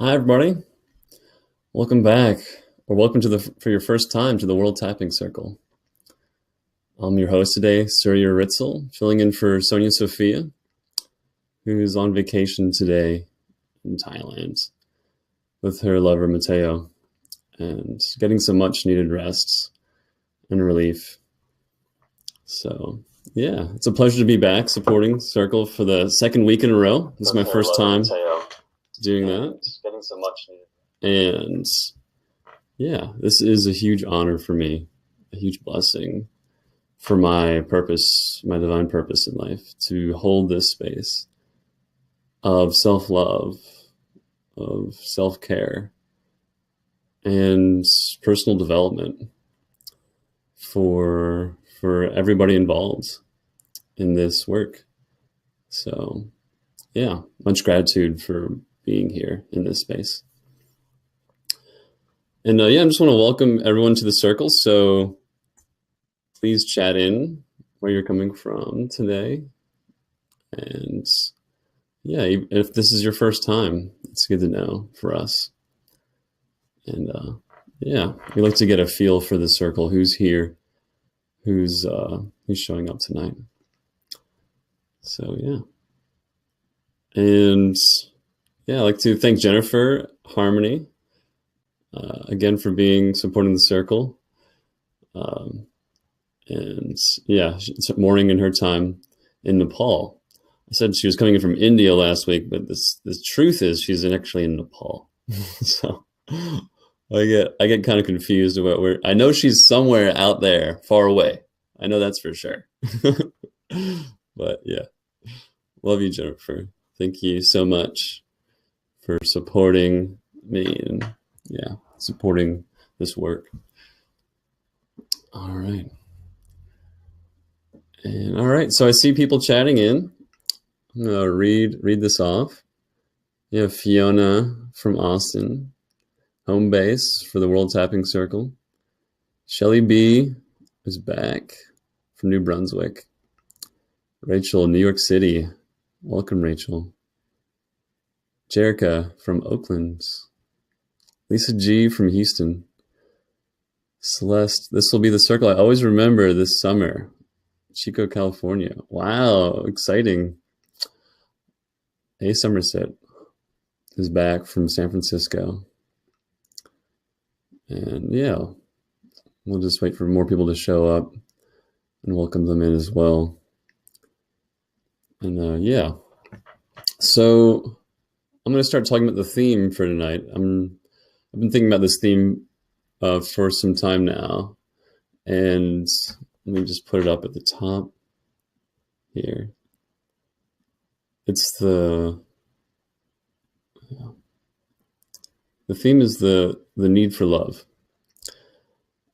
Hi, everybody. Welcome back, or welcome to for your first time to the World Tapping Circle. I'm your host today, Surya Ritzel, filling in for Sonia Sophia, who's on vacation today in Thailand with her lover Mateo, and getting some much-needed rest and relief. So, yeah, it's a pleasure to be back supporting Circle for the second week in a row. This is my first time doing that. Getting some much-needed. And yeah, this is a huge honor for me, a huge blessing for my purpose, my divine purpose in life, to hold this space of self-love, of self-care, and personal development for everybody involved in this work. So, yeah, much gratitude for being here in this space. And yeah, I just want to welcome everyone to the circle. So please chat in where you're coming from today. And yeah, if this is your first time, it's good to know for us. And yeah, we like to get a feel for the circle, who's here, who's showing up tonight. So yeah. And yeah, I'd like to thank Jennifer Harmony again for supporting the circle. And yeah, it's morning in her time in Nepal. I said she was coming in from India last week, but the truth is she's actually in Nepal. So I get kind of confused about where. I know she's somewhere out there, far away. I know that's for sure. But yeah, love you, Jennifer. Thank you so much for supporting me and yeah, supporting this work. All right. And all right, so I see people chatting in. I'm gonna read this off. You have Fiona from Austin, home base for the World Tapping Circle. Shelly B is back from New Brunswick. Rachel, New York City. Welcome, Rachel. Jerica from Oakland. Lisa G from Houston. Celeste, this will be the circle I always remember this summer. Chico, California. Wow, exciting. A Somerset is back from San Francisco. And yeah, we'll just wait for more people to show up and welcome them in as well. And yeah, so I'm going to start talking about the theme for tonight. I've been thinking about this theme for some time now, and let me just put it up at the top here. It's the theme is the need for love,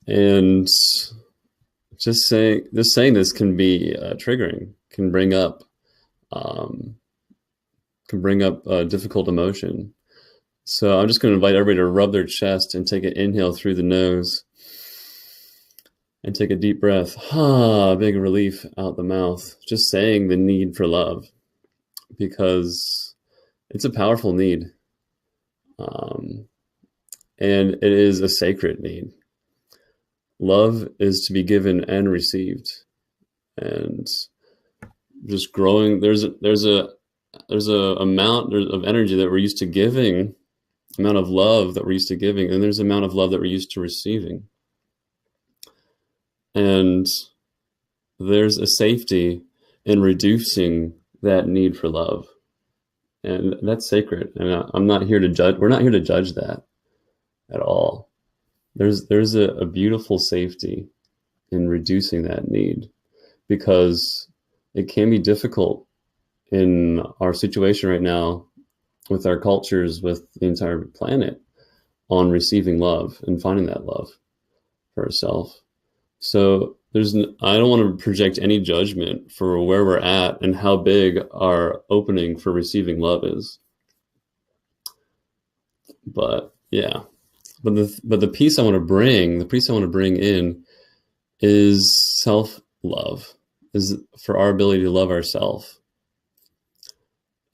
and just saying this can be triggering, can bring up a difficult emotion. So I'm just going to invite everybody to rub their chest and take an inhale through the nose and take a deep breath. Big relief out the mouth. Just saying the need for love, because it's a powerful need. And it is a sacred need. Love is to be given and received. And just growing, there's a amount of energy that we're used to giving, amount of love that we're used to giving, and there's an amount of love that we're used to receiving. And there's a safety in reducing that need for love. And that's sacred. And I'm not here to judge. We're not here to judge that at all. There's a beautiful safety in reducing that need, because it can be difficult in our situation right now with our cultures, with the entire planet, on receiving love and finding that love for ourselves. So I don't want to project any judgment for where we're at and how big our opening for receiving love is. But yeah, but the piece I want to bring in is self-love, is for our ability to love ourselves.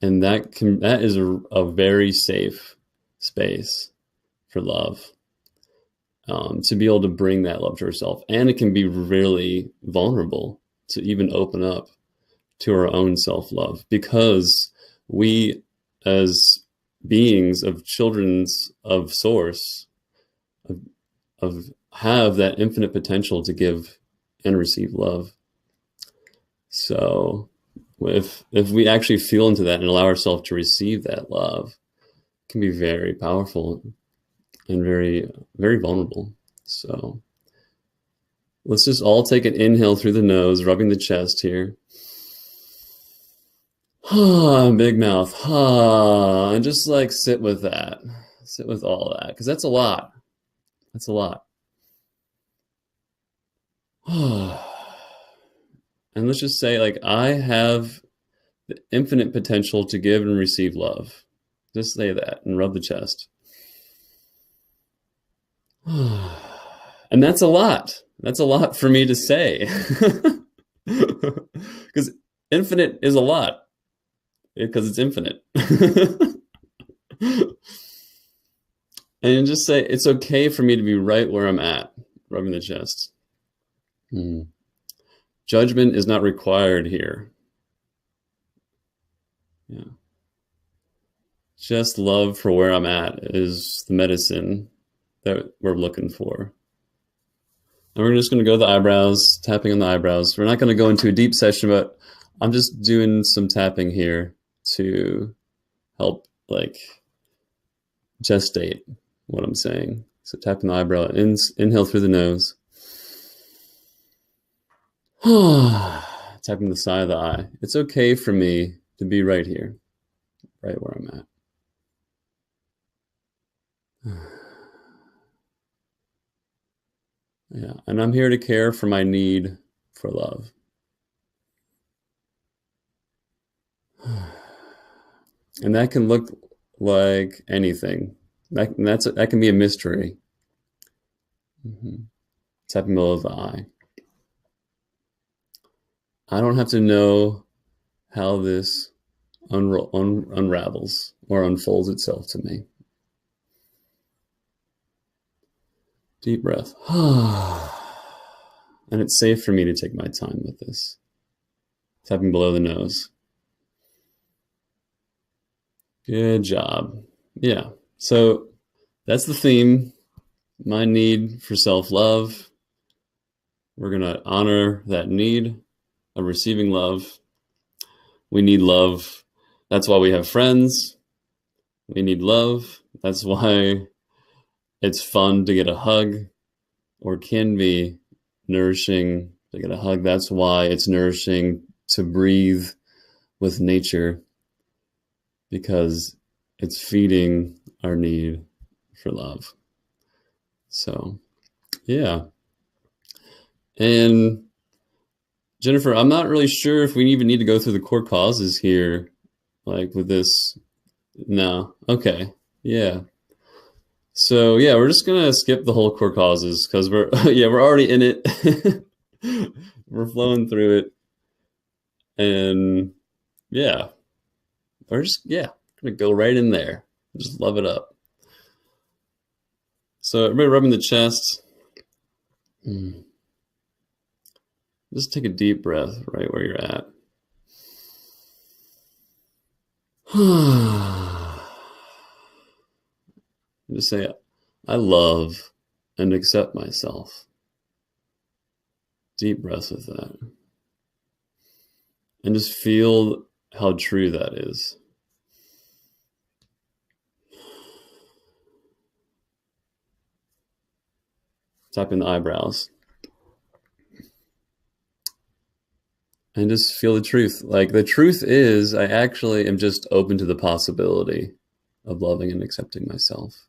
And that is a very safe space for love, to be able to bring that love to yourself. And it can be really vulnerable to even open up to our own self-love, because we, as beings of children's of source, of have that infinite potential to give and receive love. So if we actually feel into that and allow ourselves to receive that love, it can be very powerful and very, very vulnerable. So let's just all take an inhale through the nose, rubbing the chest here. Big mouth. And just like sit with that. Sit with all of that, because that's a lot. That's a lot. And let's just say, like, I have the infinite potential to give and receive love. Just say that and rub the chest. And that's a lot. That's a lot for me to say. Because infinite is a lot. Because it's infinite. And just say, it's okay for me to be right where I'm at, rubbing the chest. Judgment is not required here. Yeah. Just love for where I'm at is the medicine that we're looking for. And we're just going to go to the eyebrows, tapping on the eyebrows. We're not going to go into a deep session, but I'm just doing some tapping here to help, like, gestate what I'm saying. So tapping the eyebrow, inhale through the nose. Tapping the side of the eye. It's okay for me to be right here, right where I'm at. Yeah, and I'm here to care for my need for love. And that can look like anything. That can be a mystery. Tapping below the eye. I don't have to know how this unravels or unfolds itself to me. Deep breath. And it's safe for me to take my time with this. Tapping below the nose. Good job. Yeah. So that's the theme. My need for self-love. We're going to honor that need of receiving love. We need love. That's why we have friends. We need love. That's why it's fun to get a hug, or can be nourishing to get a hug. That's why it's nourishing to breathe with nature, because it's feeding our need for love. So, yeah. And Jennifer, I'm not really sure if we even need to go through the core causes here, like with this. No. Okay. Yeah. So yeah, we're just gonna skip the whole core causes because we're we're already in it. We're flowing through it. And yeah, we're just gonna go right in there. Just love it up. So everybody rubbing the chest. Just take a deep breath right where you're at. Just say, I love and accept myself. Deep breath with that. And just feel how true that is. Tapping the eyebrows. And just feel the truth. Like, the truth is, I actually am just open to the possibility of loving and accepting myself.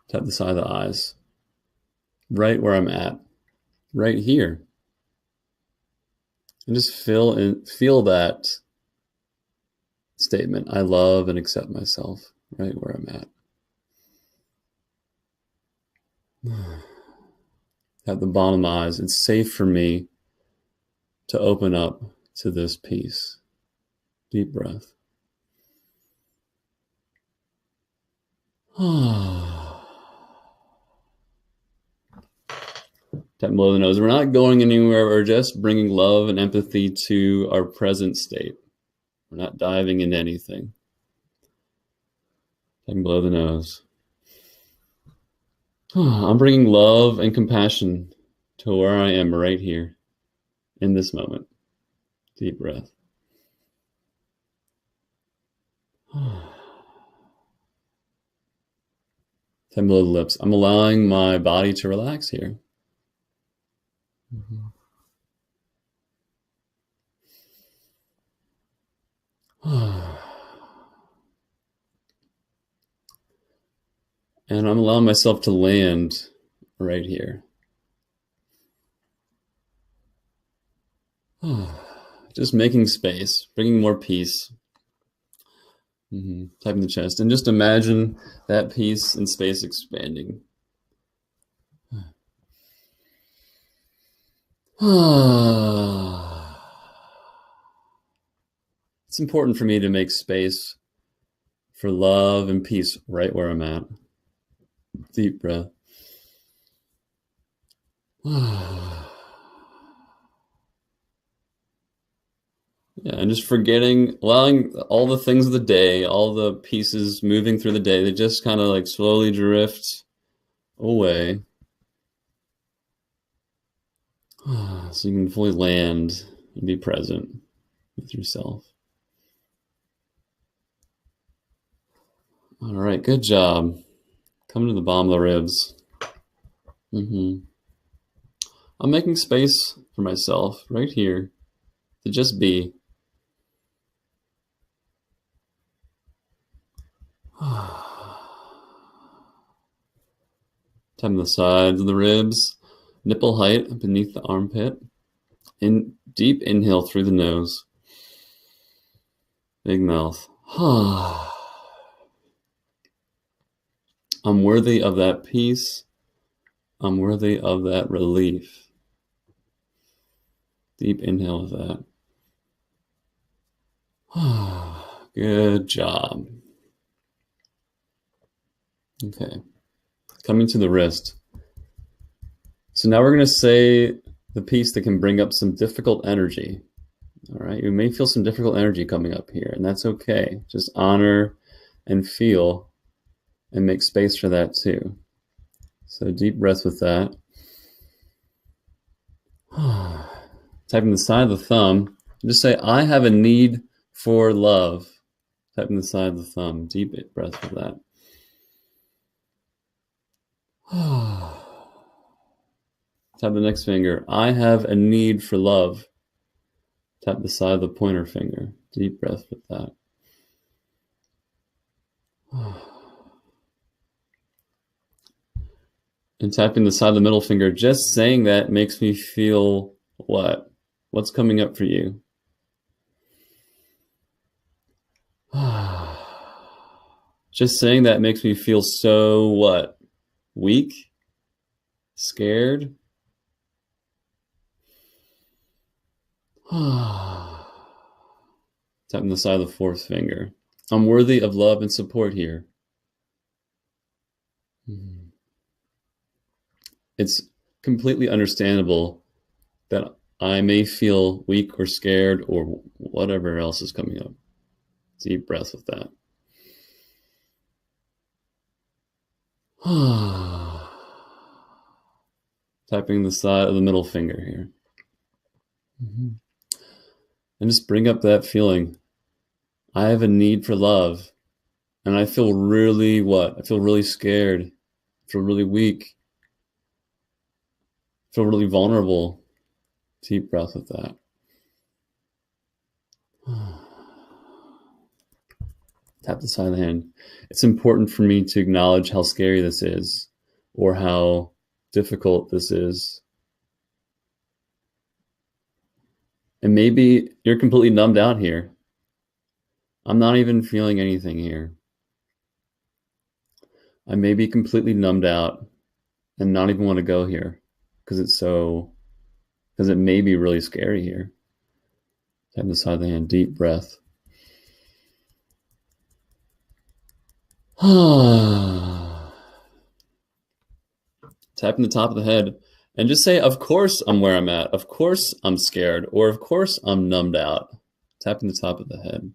Tap the side of the eyes. Right where I'm at. Right here. And just feel that statement. I love and accept myself right where I'm at. At the bottom of the eyes, it's safe for me to open up to this peace. Deep breath. Tap below the nose. We're not going anywhere. We're just bringing love and empathy to our present state. We're not diving into anything. Tapping below the nose. I'm bringing love and compassion to where I am right here in this moment. Deep breath. Tapping below the lips. I'm allowing my body to relax here. And I'm allowing myself to land right here. Just making space, bringing more peace. Tapping the chest. And just imagine that peace and space expanding. It's important for me to make space for love and peace right where I'm at. Deep breath. Yeah, and just allowing all the things of the day, all the pieces moving through the day, they just kind of like slowly drift away. So you can fully land and be present with yourself. All right, good job. Come to the bottom of the ribs. I'm making space for myself right here to just be. Tapping the sides of the ribs, nipple height beneath the armpit. Deep inhale through the nose. Big mouth. I'm worthy of that peace. I'm worthy of that relief. Deep inhale with that. Good job. Okay. Coming to the wrist. So now we're going to say the piece that can bring up some difficult energy. All right. You may feel some difficult energy coming up here, and that's okay. Just honor and feel and make space for that too. So deep breath with that. Tapping the side of the thumb. Just say, I have a need for love. Tapping the side of the thumb. Deep breath with that. Tap the next finger. I have a need for love. Tap the side of the pointer finger. Deep breath with that. And tapping the side of the middle finger, just saying that makes me feel what? What's coming up for you? Just saying that makes me feel so what? Weak? Scared? Tapping the side of the fourth finger. I'm worthy of love and support here. It's completely understandable that I may feel weak or scared or whatever else is coming up. Deep breath with that. Tapping the side of the middle finger here. And just bring up that feeling. I have a need for love. And I feel really what? I feel really scared. I feel really weak. I feel really vulnerable. Deep breath with that. Tap the side of the hand. It's important for me to acknowledge how scary this is or how difficult this is. And maybe you're completely numbed out here. I'm not even feeling anything here. I may be completely numbed out and not even want to go here because it may be really scary here. Tap the side of the hand, deep breath. Tapping the top of the head and just say, of course I'm where I'm at. Of course I'm scared. Or of course I'm numbed out. Tapping the top of the head.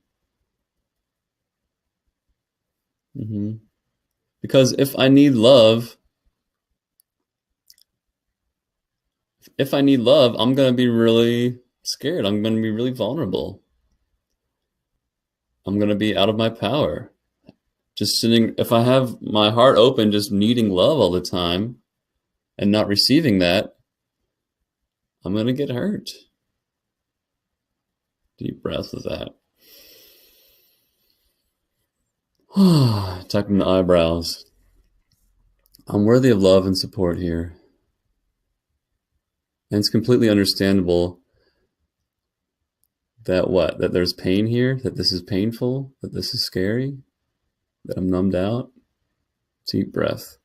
Because if I need love, I'm going to be really scared. I'm going to be really vulnerable. I'm going to be out of my power. Just sitting, if I have my heart open, just needing love all the time and not receiving that, I'm going to get hurt. Deep breath with that. Tucking the eyebrows. I'm worthy of love and support here. And it's completely understandable that there's pain here, that this is painful, that this is scary, that I'm numbed out. Deep breath.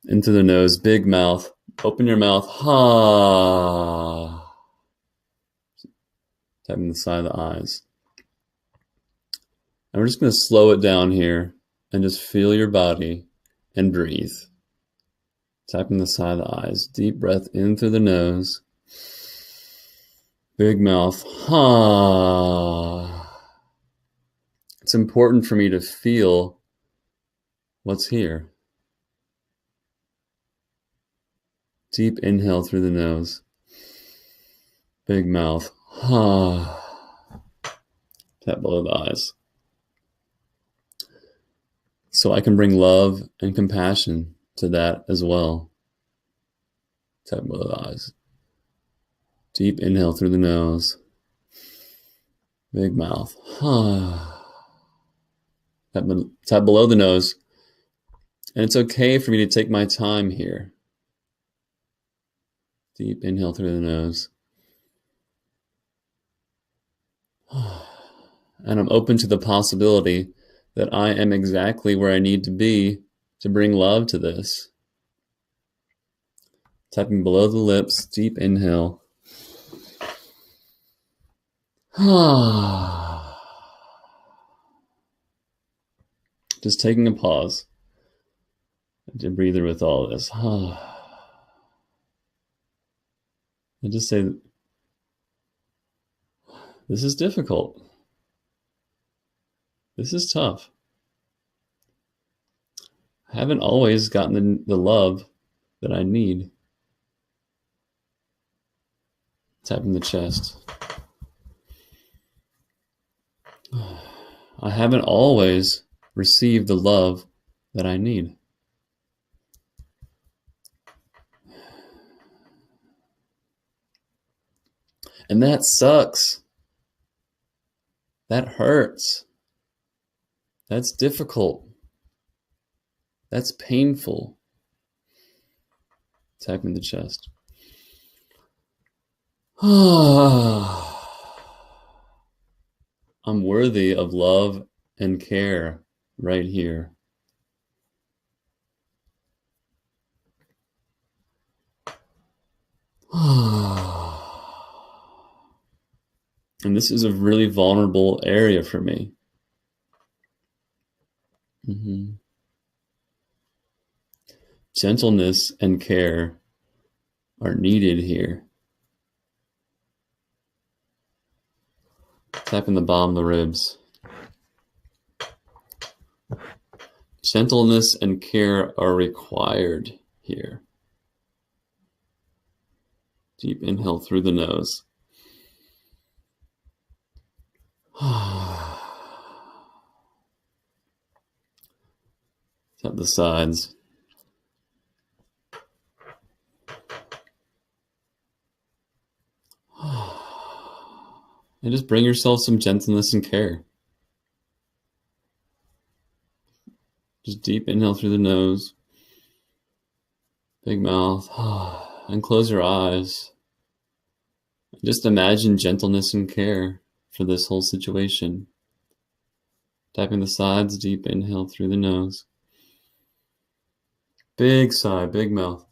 Into the nose, big mouth. Open your mouth. Tapping the side of the eyes. And we're just going to slow it down here and just feel your body and breathe. Tapping the side of the eyes. Deep breath in through the nose. Big mouth. It's important for me to feel what's here. Deep inhale through the nose. Big mouth. Tap below the eyes. So I can bring love and compassion to that as well. Tap below the eyes. Deep inhale through the nose. Big mouth. Tap below the nose. And it's okay for me to take my time here. Deep inhale through the nose. And I'm open to the possibility that I am exactly where I need to be to bring love to this. Tapping below the lips, deep inhale. Just taking a pause to breathe with all this. And just say, this is difficult. This is tough. I haven't always gotten the love that I need. Tapping the chest. I haven't always received the love that I need. And that sucks. That hurts. That's difficult. That's painful. Tapping the chest. I'm worthy of love and care right here. And this is a really vulnerable area for me. Gentleness and care are needed here. Tapping the bottom of the ribs. Gentleness and care are required here. Deep inhale through the nose. Tap the sides. And just bring yourself some gentleness and care. Just deep inhale through the nose. Big mouth. And close your eyes. Just imagine gentleness and care for this whole situation. Tapping the sides, deep inhale through the nose. Big sigh, big mouth.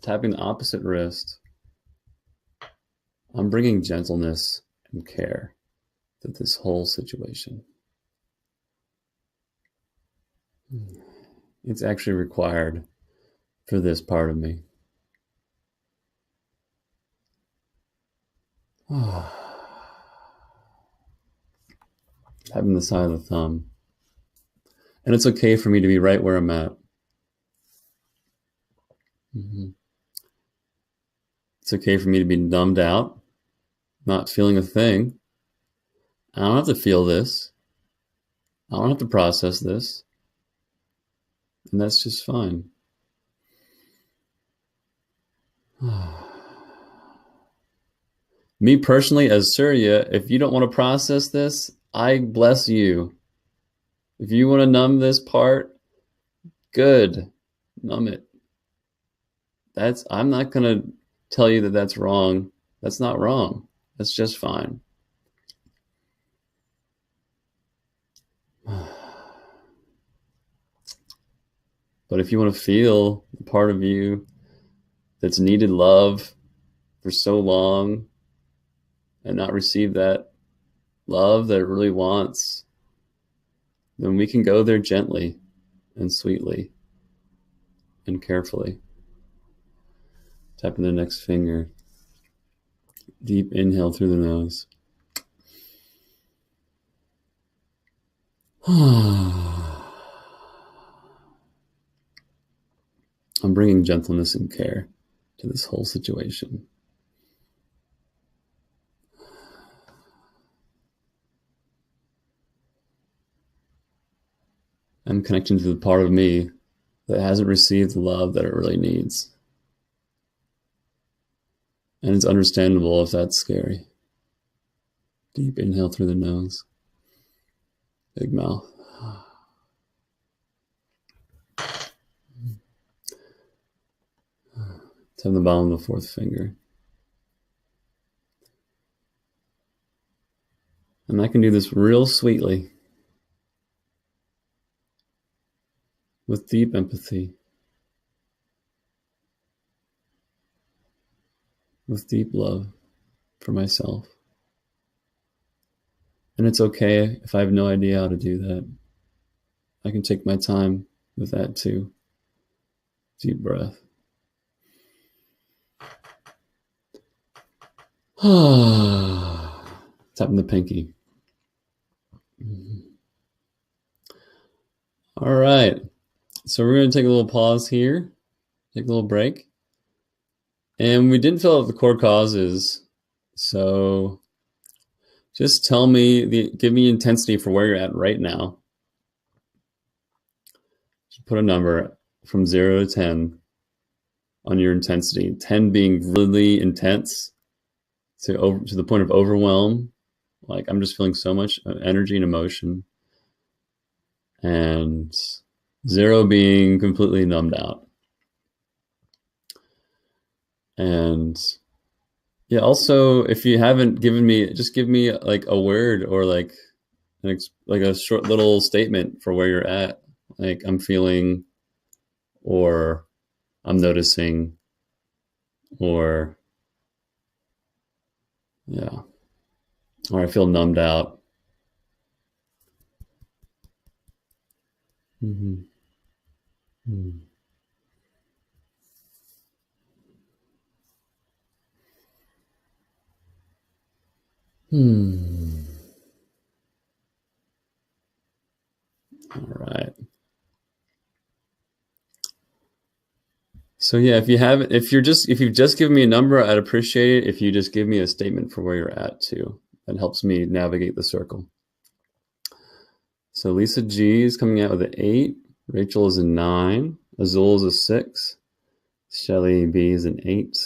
tapping the opposite wrist. I'm bringing gentleness and care to this whole situation. It's actually required for this part of me. Tapping the side of the thumb. And it's okay for me to be right where I'm at. It's okay for me to be numbed out, not feeling a thing. I don't have to feel this. I don't have to process this. And that's just fine. Me personally, as Surya, if you don't want to process this, I bless you. If you want to numb this part, good. Numb it. I'm not going to tell you that that's wrong. That's not wrong. That's just fine. But if you want to feel the part of you that's needed love for so long and not receive that love that it really wants, then we can go there gently and sweetly and carefully. Tapping the next finger. Deep inhale through the nose. I'm bringing gentleness and care to this whole situation. I'm connecting to the part of me that hasn't received the love that it really needs. And it's understandable if that's scary. Deep inhale through the nose. Big mouth. Tap the bottom of the fourth finger. And I can do this real sweetly, with deep empathy, with deep love for myself. And it's okay if I have no idea how to do that. I can take my time with that too. Deep breath. Tapping the pinky. All right. So we're going to take a little pause here, take a little break. And we didn't fill out the core causes. So just tell me, give me intensity for where you're at right now. Just put a number from 0 to 10 on your intensity. 10 being really intense to the point of overwhelm. Like I'm just feeling so much energy and emotion. And 0 being completely numbed out. And yeah, also, if you haven't given me, just give me like a word or like a short little statement for where you're at. Like I'm feeling, or I'm noticing, or yeah, or I feel numbed out. Mm-hmm. Mm-hmm. All right. So yeah, if you've just given me a number, I'd appreciate it if you just give me a statement for where you're at too. That helps me navigate the circle. So Lisa G is coming out with an 8. Rachel is a 9. Azul is a 6. Shelly B is an 8.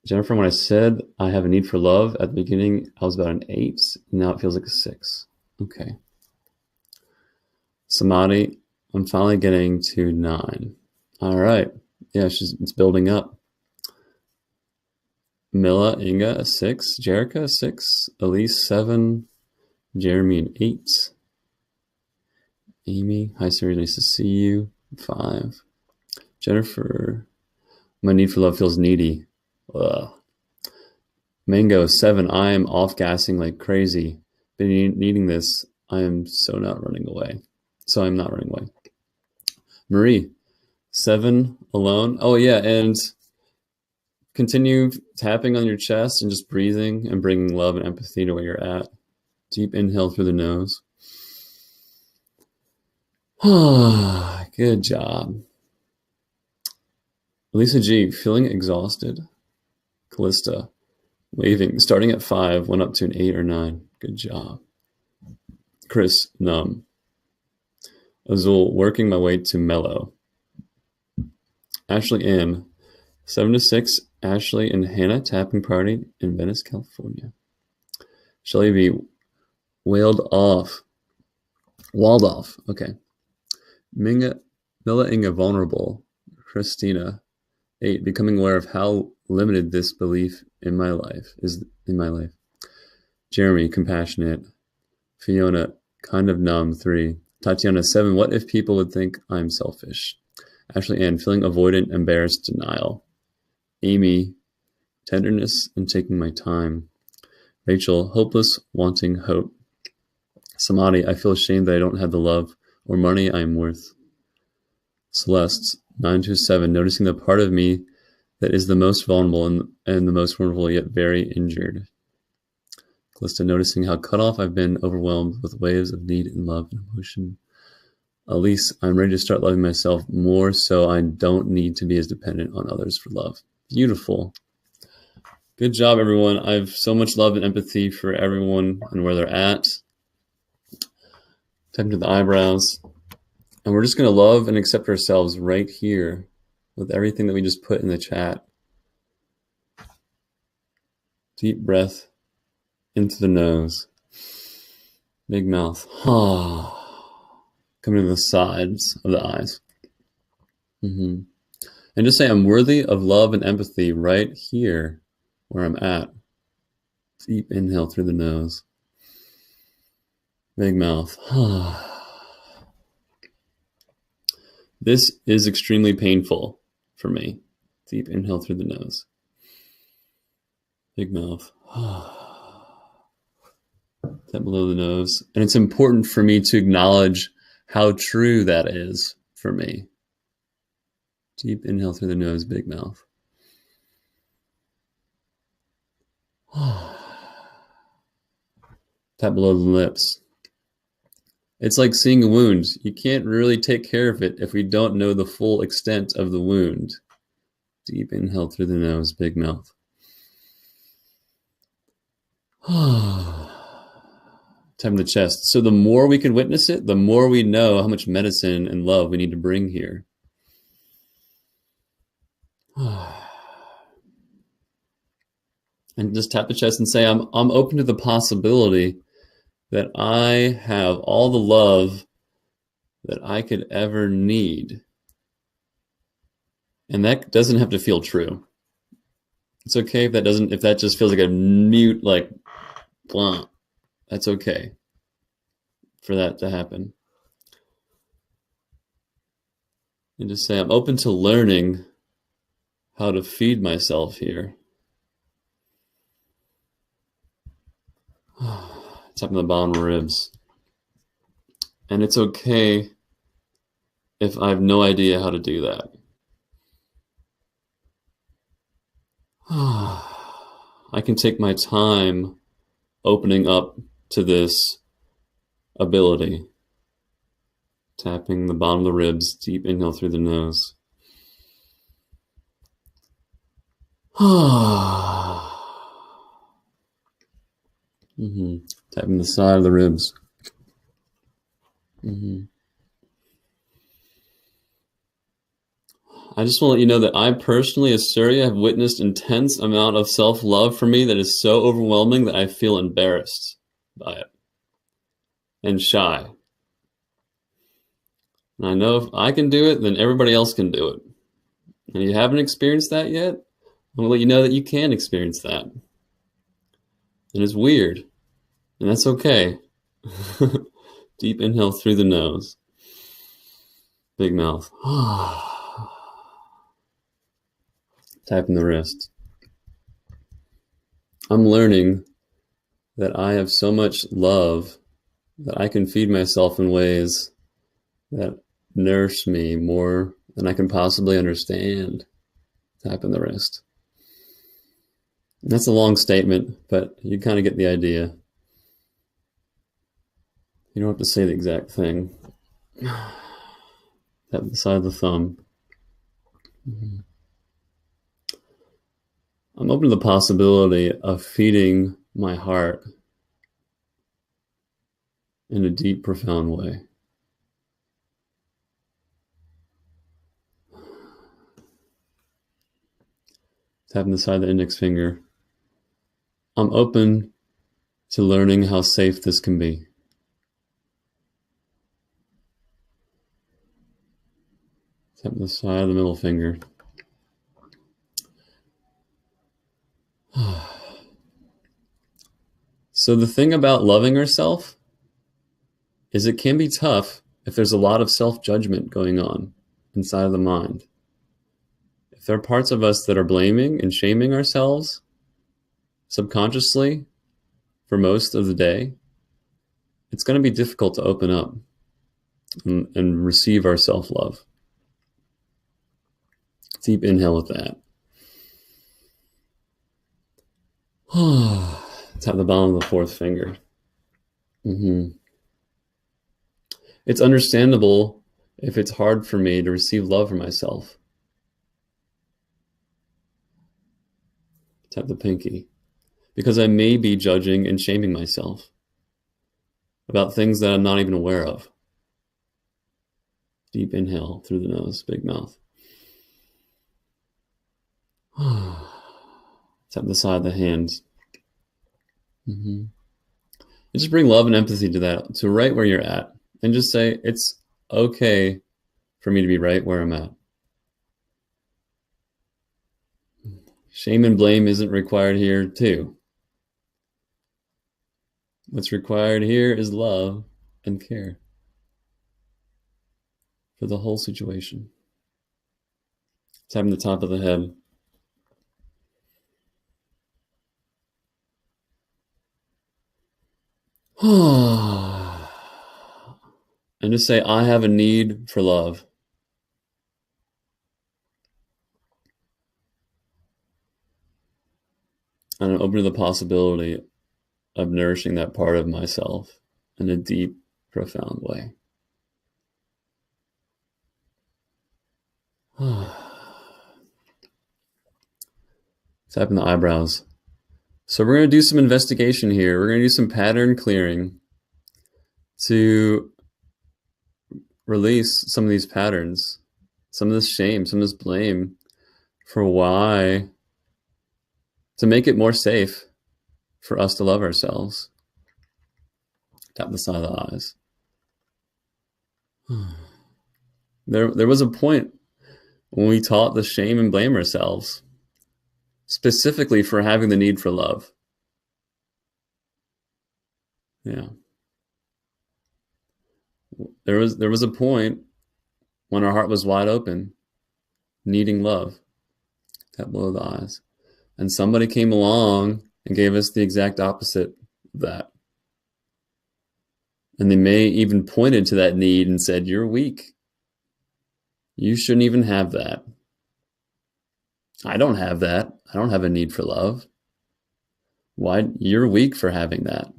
Jennifer, when I said I have a need for love at the beginning, I was about an 8. Now it feels like a 6. Okay. Samadhi, I'm finally getting to 9. All right. Yeah, it's building up. Mila, Inga, a 6. Jerica, a 6. Elise, 7. Jeremy, an 8. Amy, hi Siri, nice to see you. 5. Jennifer, my need for love feels needy. Ugh. Mango, 7, I am off-gassing like crazy. Been needing this. I am so not running away. So I'm not running away. Marie, 7, alone. Oh, yeah, and continue tapping on your chest and just breathing and bringing love and empathy to where you're at. Deep inhale through the nose. Good job. Lisa G, feeling exhausted. Callista, waving, starting at 5, went up to an 8 or 9. Good job. Chris, numb. Azul, working my way to mellow. Ashley M, 7 to 6, Ashley and Hannah tapping party in Venice, California. Shelly B, walled off. Okay. Mila Inga, vulnerable. Christina, 8, becoming aware of how limited this belief in my life is in my life. Jeremy, compassionate. Fiona, kind of numb, 3. Tatiana, 7, what if people would think I'm selfish? Ashley Ann, feeling avoidant, embarrassed, denial. Amy, tenderness and taking my time. Rachel, hopeless, wanting hope. Samadhi, I feel ashamed that I don't have the love or money I am worth. Celeste, 9 to 7, noticing the part of me that is the most vulnerable and the most vulnerable yet very injured. Callista, noticing how cut off I've been, overwhelmed with waves of need and love and emotion. Elise, I'm ready to start loving myself more so I don't need to be as dependent on others for love. Beautiful. Good job, everyone. I have so much love and empathy for everyone and where they're at. Tap into the eyebrows. And we're just going to love and accept ourselves right here with everything that we just put in the chat. Deep breath into the nose. Big mouth. Coming to the sides of the eyes. And just say, I'm worthy of love and empathy right here where I'm at. Deep inhale through the nose. Big mouth. This is extremely painful for me. Deep inhale through the nose. Big mouth. Tap below the nose. And it's important for me to acknowledge how true that is for me. Deep inhale through the nose, big mouth. Tap below the lips. It's like seeing a wound. You can't really take care of it if we don't know the full extent of the wound. Deep inhale through the nose, big mouth. Tap the chest. So the more we can witness it, the more we know how much medicine and love we need to bring here. And just tap the chest and say, I'm open to the possibility that I have all the love that I could ever need. And that doesn't have to feel true. It's okay if that just feels like a mute, like, blah. That's okay for that to happen. And just say, I'm open to learning how to feed myself here. Tapping the bottom ribs. And it's okay if I have no idea how to do that. I can take my time opening up to this ability. Tapping the bottom of the ribs, deep inhale through the nose. Tapping the side of the ribs. I just want to let you know that I personally, as Surya, have witnessed intense amount of self-love for me that is so overwhelming that I feel embarrassed by it and shy. And I know if I can do it, then everybody else can do it. And if you haven't experienced that yet, I'm going to let you know that you can experience that. And it's weird. And that's okay. Deep inhale through the nose. Big mouth. tapping the wrist. I'm learning that I have so much love that I can feed myself in ways that nourish me more than I can possibly understand. Tapping the wrist. And that's a long statement, but you kind of get the idea. You don't have to say the exact thing. Tap the side of the thumb. I'm open to the possibility of feeding my heart in a deep, profound way. Tapping the side of the index finger. I'm open to learning how safe this can be. Tapping the side of the middle finger. So the thing about loving ourselves is it can be tough if there's a lot of self-judgment going on inside of the mind. If there are parts of us that are blaming and shaming ourselves subconsciously for most of the day, it's going to be difficult to open up and receive our self-love. Deep inhale with that. Tap the bottom of the fourth finger. It's understandable if it's hard for me to receive love for myself. Tap the pinky. Because I may be judging and shaming myself about things that I'm not even aware of. Deep inhale through the nose, big mouth. Tap the side of the hands. And just bring love and empathy to that, to right where you're at. And just say, it's okay for me to be right where I'm at. Shame and blame isn't required here too. What's required here is love and care for the whole situation. Tapping the top of the head. And just say, I have a need for love. And I'm open to the possibility of nourishing that part of myself in a deep, profound way. Tapping the eyebrows. So we're going to do some investigation here. We're going to do some pattern clearing to release some of these patterns, some of this shame, some of this blame for why, to make it more safe for us to love ourselves. Tap the side of the eyes. There was a point when we taught the shame and blame ourselves, specifically for having the need for love. Yeah. There was a point when our heart was wide open, needing love. Tap below the eyes. And somebody came along and gave us the exact opposite of that. And they may even pointed to that need and said, you're weak. You shouldn't even have that. I don't have that. I don't have a need for love. Why? You're weak for having that.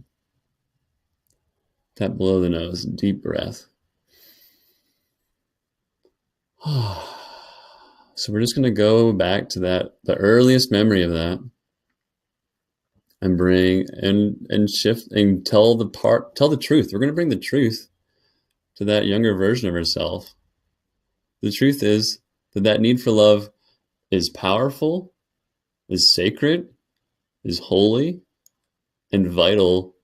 Tap below the nose, deep breath. So we're just going to go back to that, the earliest memory of that, and bring and shift and tell the truth. We're going to bring the truth to that younger version of herself. The truth is that need for love is powerful, is sacred, is holy, and vital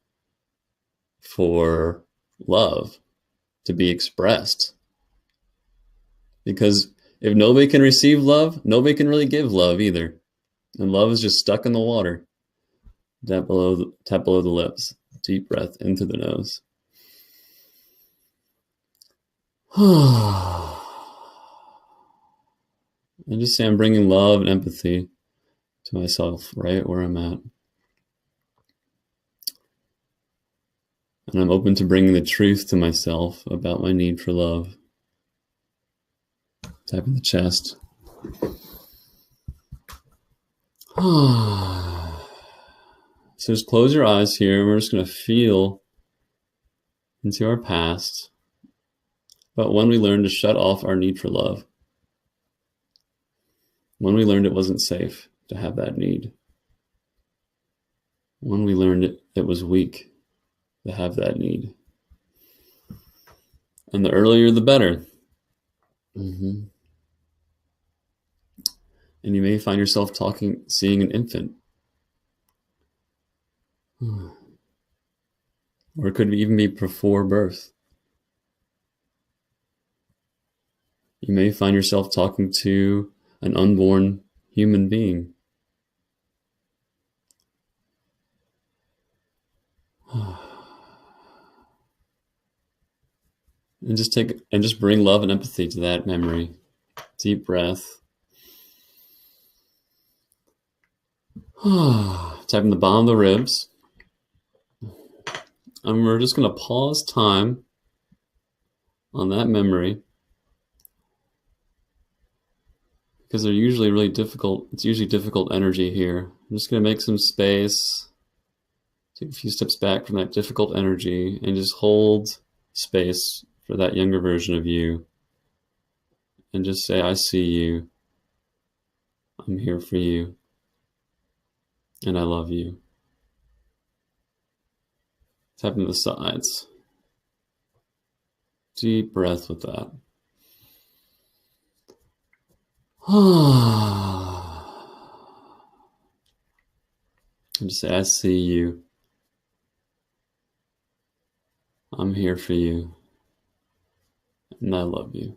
for love to be expressed. Because if nobody can receive love, nobody can really give love either. And love is just stuck in the water. Tap below the lips. Deep breath into the nose. And just say I'm bringing love and empathy to myself right where I'm at. And I'm open to bringing the truth to myself about my need for love. Tap in the chest. So just close your eyes here, and we're just going to feel into our past about when we learned to shut off our need for love. When we learned it wasn't safe to have that need. When we learned it was weak to have that need. And the earlier, the better. And you may find yourself seeing an infant. Or it could even be before birth. You may find yourself talking to an unborn human being. And just bring love and empathy to that memory. Deep breath. Tapping the bottom of the ribs. And we're just going to pause time on that memory, because they're usually really difficult. It's usually difficult energy here. I'm just going to make some space, take a few steps back from that difficult energy, and just hold space for that younger version of you. And just say, I see you. I'm here for you. And I love you. Tapping the sides. Deep breath with that. And just say, I see you. I'm here for you. And I love you.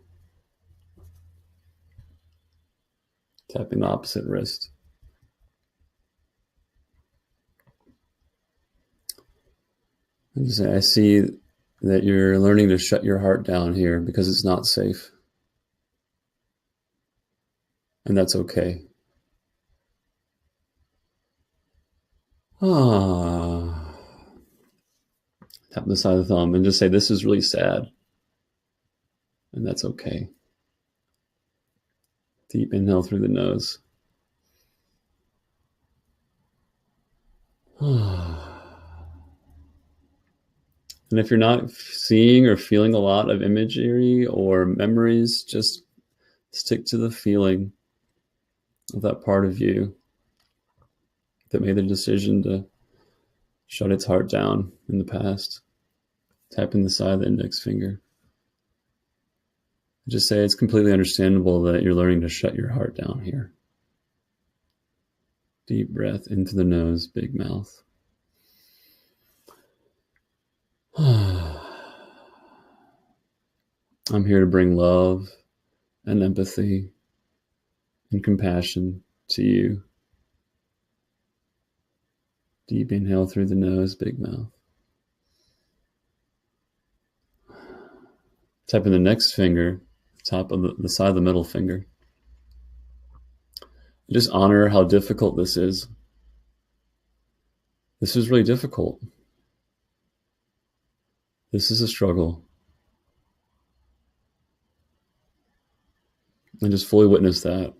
Tapping the opposite wrist. And just say, I see that you're learning to shut your heart down here because it's not safe. And that's okay. Tap the side of the thumb and just say, this is really sad. And that's okay. Deep inhale through the nose. And if you're not seeing or feeling a lot of imagery or memories, just stick to the feeling of that part of you that made the decision to shut its heart down in the past. Tapping the side of the index finger. Just say it's completely understandable that you're learning to shut your heart down here. Deep breath into the nose, big mouth. I'm here to bring love and empathy and compassion to you. Deep inhale through the nose, big mouth. Tapping the next finger, top of the side of the middle finger. Just honor how difficult this is. This is really difficult. This is a struggle. And just fully witness that.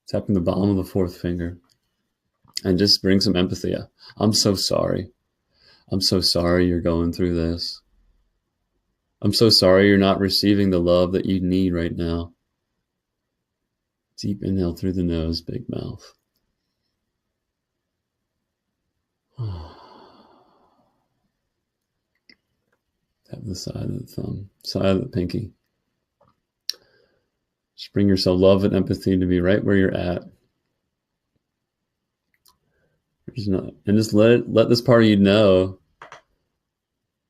Tapping the bottom of the fourth finger. And just bring some empathy. I'm so sorry. I'm so sorry you're going through this. I'm so sorry you're not receiving the love that you need right now. Deep inhale through the nose, big mouth. Tap the side of the thumb, side of the pinky. Just bring yourself love and empathy to be right where you're at. And just let this part of you know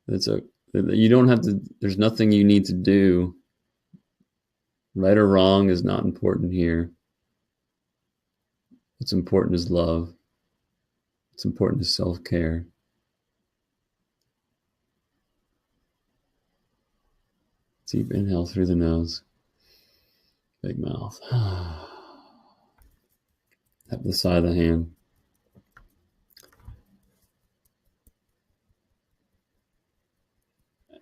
that you don't have to, there's nothing you need to do. Right or wrong is not important here. What's important is love. What's important is self-care. Deep inhale through the nose. Big mouth. Tap the side of the hand.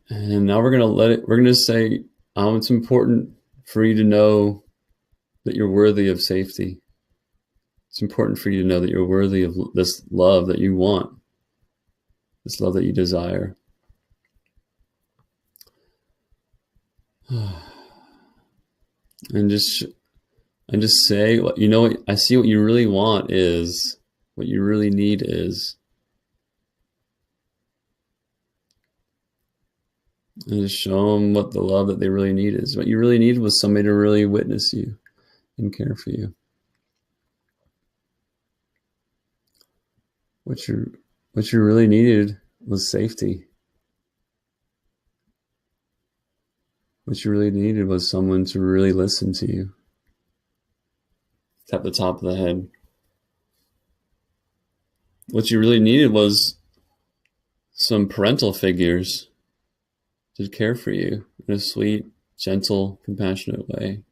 And now we're going to say, it's important for you to know that you're worthy of safety. It's important for you to know that you're worthy of this love that you want, this love that you desire. And just say, you know what, I see what you really want is, what you really need is. And just show them what the love that they really need is. What you really need was somebody to really witness you and care for you. What you really needed was safety. What you really needed was someone to really listen to you. Tap the top of the head. What you really needed was some parental figures to care for you in a sweet, gentle, compassionate way.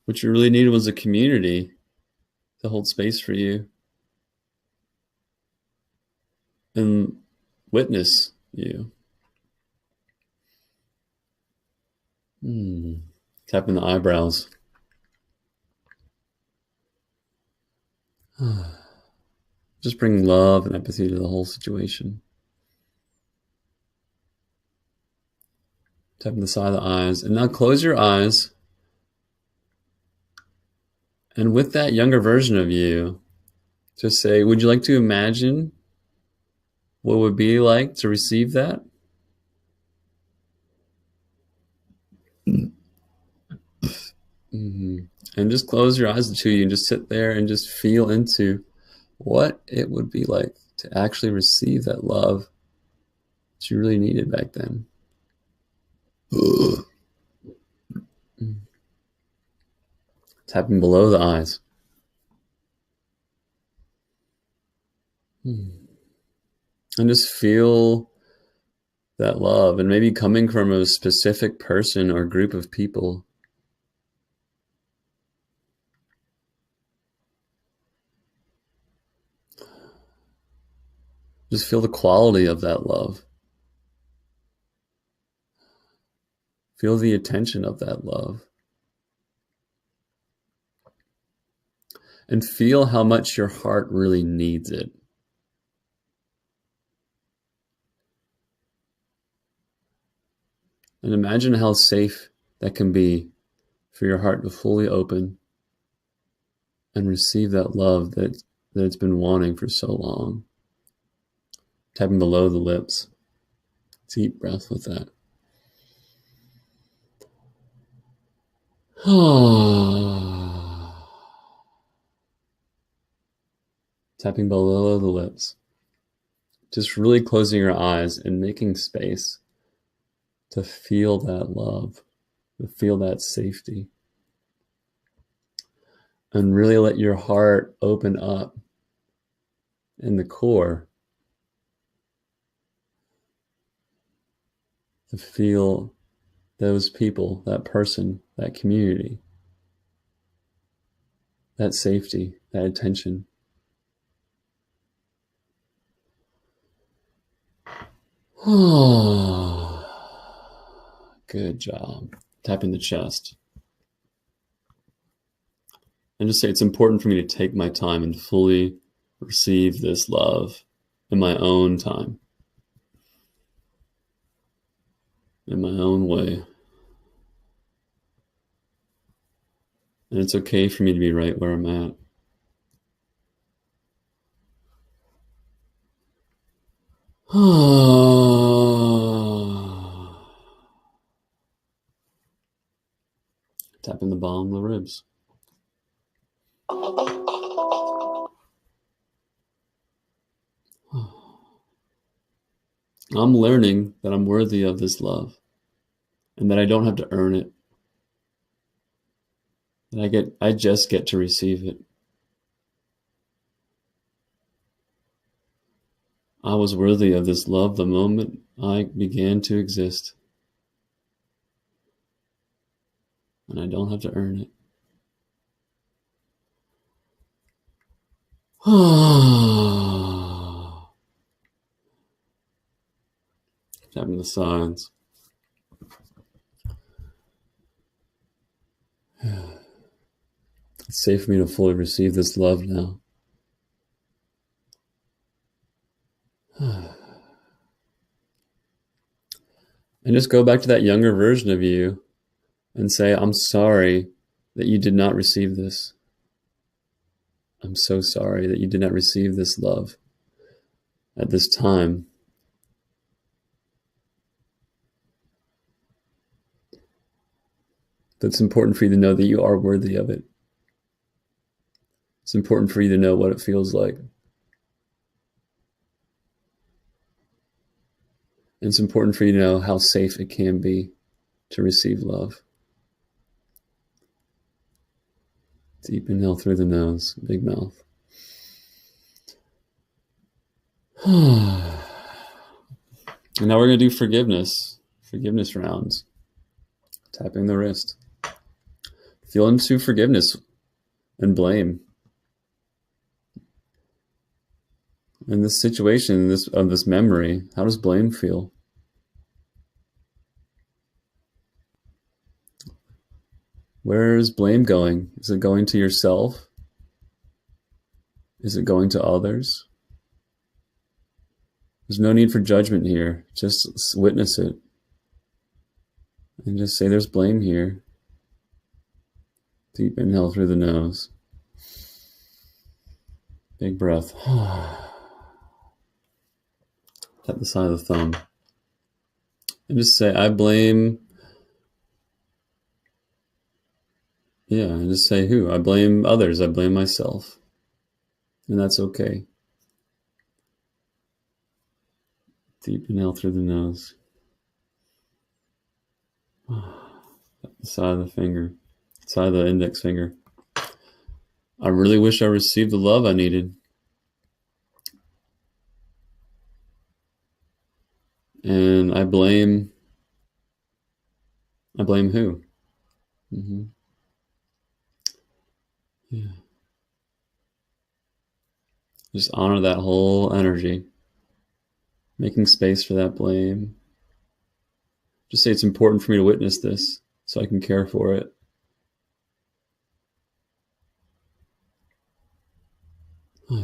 What you really needed was a community to hold space for you and witness you. Tapping the eyebrows. Just bring love and empathy to the whole situation. Tapping the side of the eyes. And now close your eyes. And with that younger version of you, just say, would you like to imagine what it would be like to receive that? And just close your eyes to you and just sit there and just feel into what it would be like to actually receive that love that you really needed back then. Tapping below the eyes. And just feel that love, and maybe coming from a specific person or group of people. Just feel the quality of that love. Feel the attention of that love. And feel how much your heart really needs it. And imagine how safe that can be for your heart to fully open and receive that love that it's been wanting for so long. Tapping below the lips. Deep breath with that. Tapping below the lips. Just really closing your eyes and making space to feel that love, to feel that safety. And really let your heart open up in the core to feel those people, that person, that community, that safety, that attention. Good job. Tapping the chest. And just say, it's important for me to take my time and fully receive this love in my own time, in my own way. And it's okay for me to be right where I'm at. Tapping the bottom of the ribs. I'm learning that I'm worthy of this love and that I don't have to earn it. That I just get to receive it. I was worthy of this love the moment I began to exist. And I don't have to earn it. Tapping the sides. It's safe for me to fully receive this love now. And just go back to that younger version of you and say, I'm sorry that you did not receive this. I'm so sorry that you did not receive this love at this time. But it's important for you to know that you are worthy of it. It's important for you to know what it feels like. And it's important for you to know how safe it can be to receive love. Deep inhale through the nose, big mouth. And now we're going to do forgiveness rounds. Tapping the wrist. Feel into forgiveness and blame. In this situation, of this memory, how does blame feel? Where is blame going? Is it going to yourself? Is it going to others? There's no need for judgment here. Just witness it. And just say there's blame here. Deep inhale through the nose. Big breath. Tap the side of the thumb. And just say, I blame. Yeah, and just say who? I blame others. I blame myself. And that's okay. Deep inhale through the nose. Tap the side of the finger. Side of the index finger. I really wish I received the love I needed. And I blame who? Mm-hmm. Yeah. Just honor that whole energy. Making space for that blame. Just say it's important for me to witness this so I can care for it.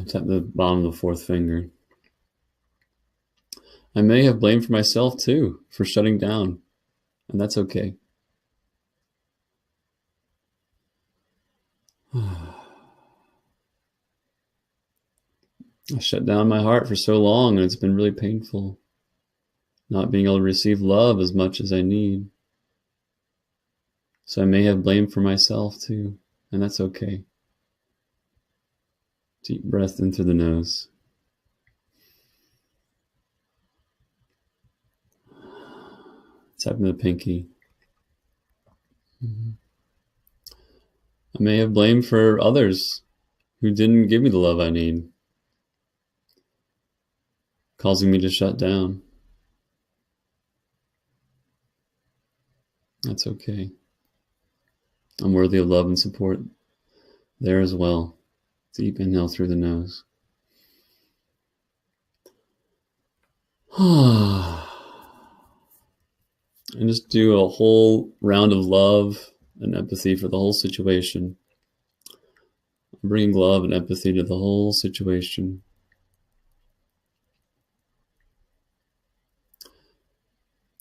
Tap the bottom of the fourth finger. I may have blame for myself too, for shutting down, and that's okay. I shut down my heart for so long, and it's been really painful, not being able to receive love as much as I need. So I may have blame for myself too, and that's okay. Deep breath in through the nose. Tapping the pinky. I may have blame for others who didn't give me the love I need, causing me to shut down. That's okay. I'm worthy of love and support there as well. Deep inhale through the nose. And just do a whole round of love and empathy for the whole situation. Bringing love and empathy to the whole situation.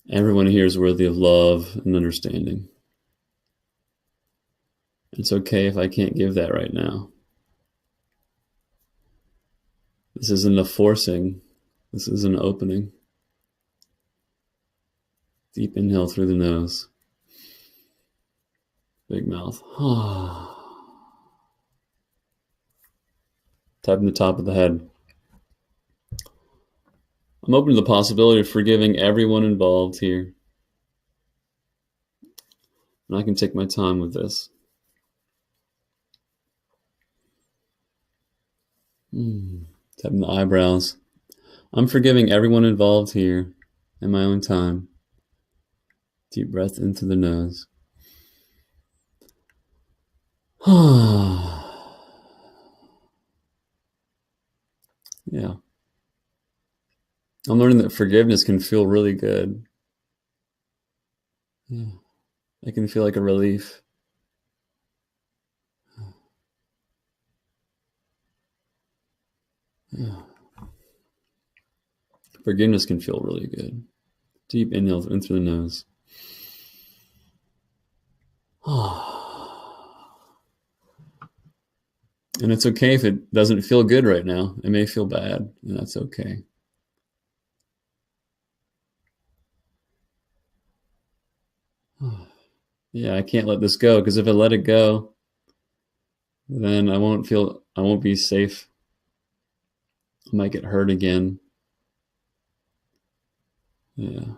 Everyone here is worthy of love and understanding. It's okay if I can't give that right now. This isn't a forcing. This is an opening. Deep inhale through the nose. Big mouth. Tapping the top of the head. I'm open to the possibility of forgiving everyone involved here. And I can take my time with this. Tapping the eyebrows. I'm forgiving everyone involved here in my own time. Deep breath into the nose. Yeah. I'm learning that forgiveness can feel really good. Yeah. It can feel like a relief. Yeah. Forgiveness can feel really good. Deep inhale in through the nose. And it's okay if it doesn't feel good right now. It may feel bad, and that's okay. Yeah, I can't let this go, because if I let it go, then I won't be safe. I might get hurt again. Yeah.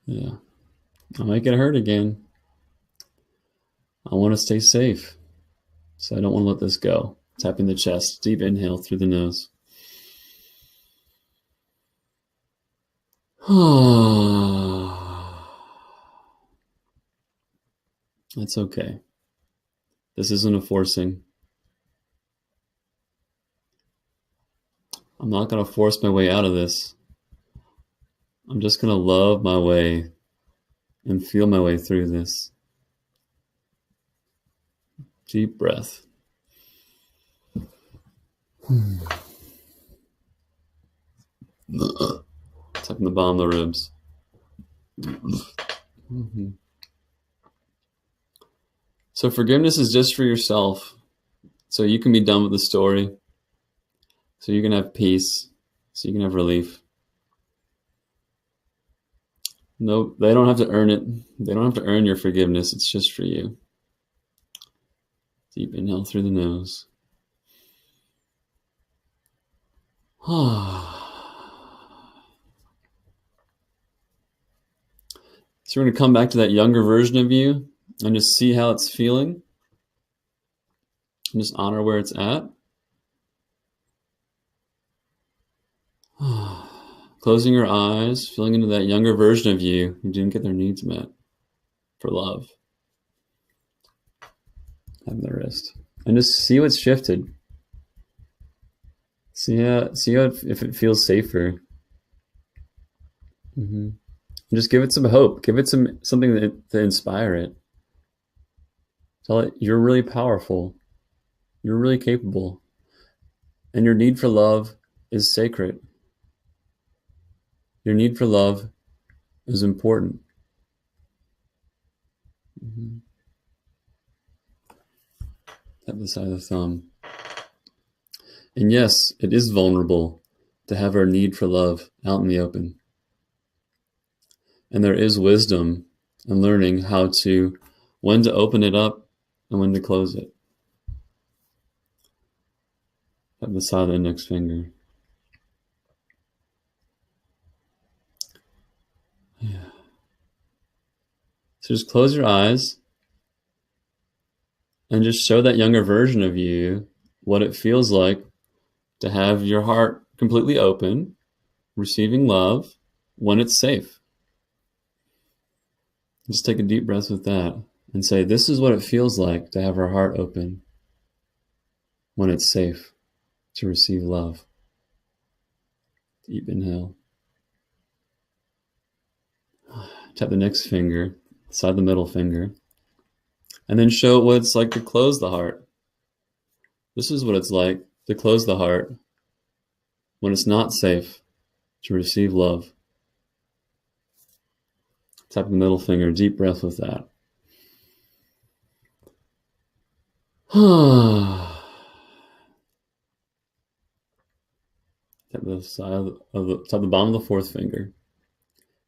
Yeah. I might get hurt again. I want to stay safe. So I don't want to let this go. Tapping the chest. Deep inhale through the nose. That's okay. This isn't a forcing. I'm not going to force my way out of this. I'm just going to love my way and feel my way through this. Deep breath. Tapping the bottom of the ribs. Mm-hmm. So forgiveness is just for yourself. So you can be done with the story. So you can have peace. So you can have relief. No, they don't have to earn it. They don't have to earn your forgiveness. It's just for you. Deep inhale through the nose. So we're going to come back to that younger version of you and just see how it's feeling. And just honor where it's at. Closing your eyes, feeling into that younger version of you who didn't get their needs met for love. Having the wrist. And just see what's shifted. See how if it feels safer. Mm-hmm. Just give it some hope. Give it something to inspire it. Tell it you're really powerful. You're really capable. And your need for love is sacred. Your need for love is important. Mm-hmm. Tap the side of the thumb. And yes, it is vulnerable to have our need for love out in the open. And there is wisdom in learning when to open it up and when to close it. Tap the side of the index finger. Yeah. So just close your eyes and just show that younger version of you what it feels like to have your heart completely open, receiving love when it's safe. Just take a deep breath with that and say, this is what it feels like to have our heart open when it's safe to receive love. Deep inhale. Tap the next finger, side the middle finger, and then show what it's like to close the heart. This is what it's like to close the heart when it's not safe to receive love. Tap the middle finger, deep breath with that. Tap the side of the bottom of the fourth finger.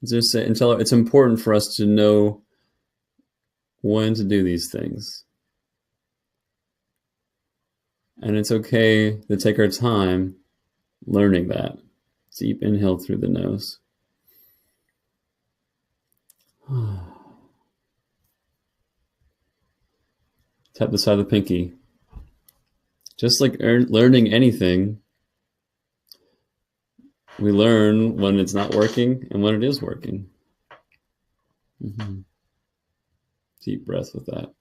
Just say, it's important for us to know when to do these things. And it's okay to take our time learning that. Deep inhale through the nose. Tap the side of the pinky. Just like learning anything, we learn when it's not working and when it is working. Mm-hmm. Deep breath with that.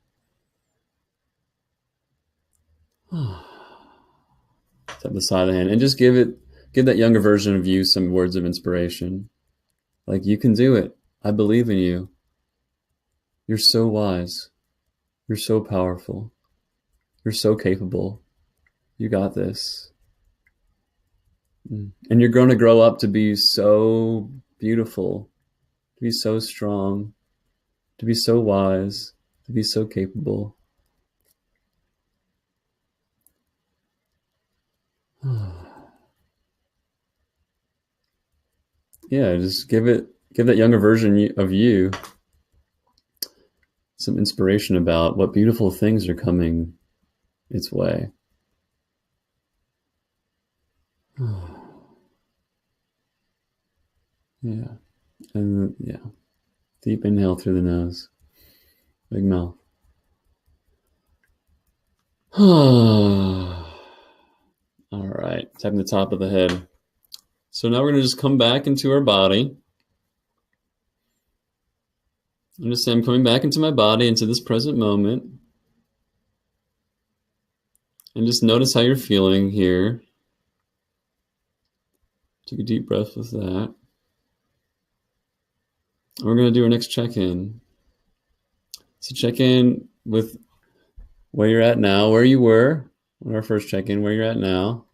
Tap the side of the hand and just give that younger version of you some words of inspiration. Like, you can do it. I believe in you. You're so wise. You're so powerful. You're so capable. You got this. And you're going to grow up to be so beautiful, to be so strong, to be so wise, to be so capable. Yeah, just give that younger version of you some inspiration about what beautiful things are coming its way. Yeah. And yeah. Deep inhale through the nose. Big mouth. All right. Tapping the top of the head. So now we're going to just come back into our body. I'm just saying, I'm coming back into my body, into this present moment. And just notice how you're feeling here. Take a deep breath with that. And we're going to do our next check-in. So check in with where you're at now, where you were on our first check-in, where you're at now,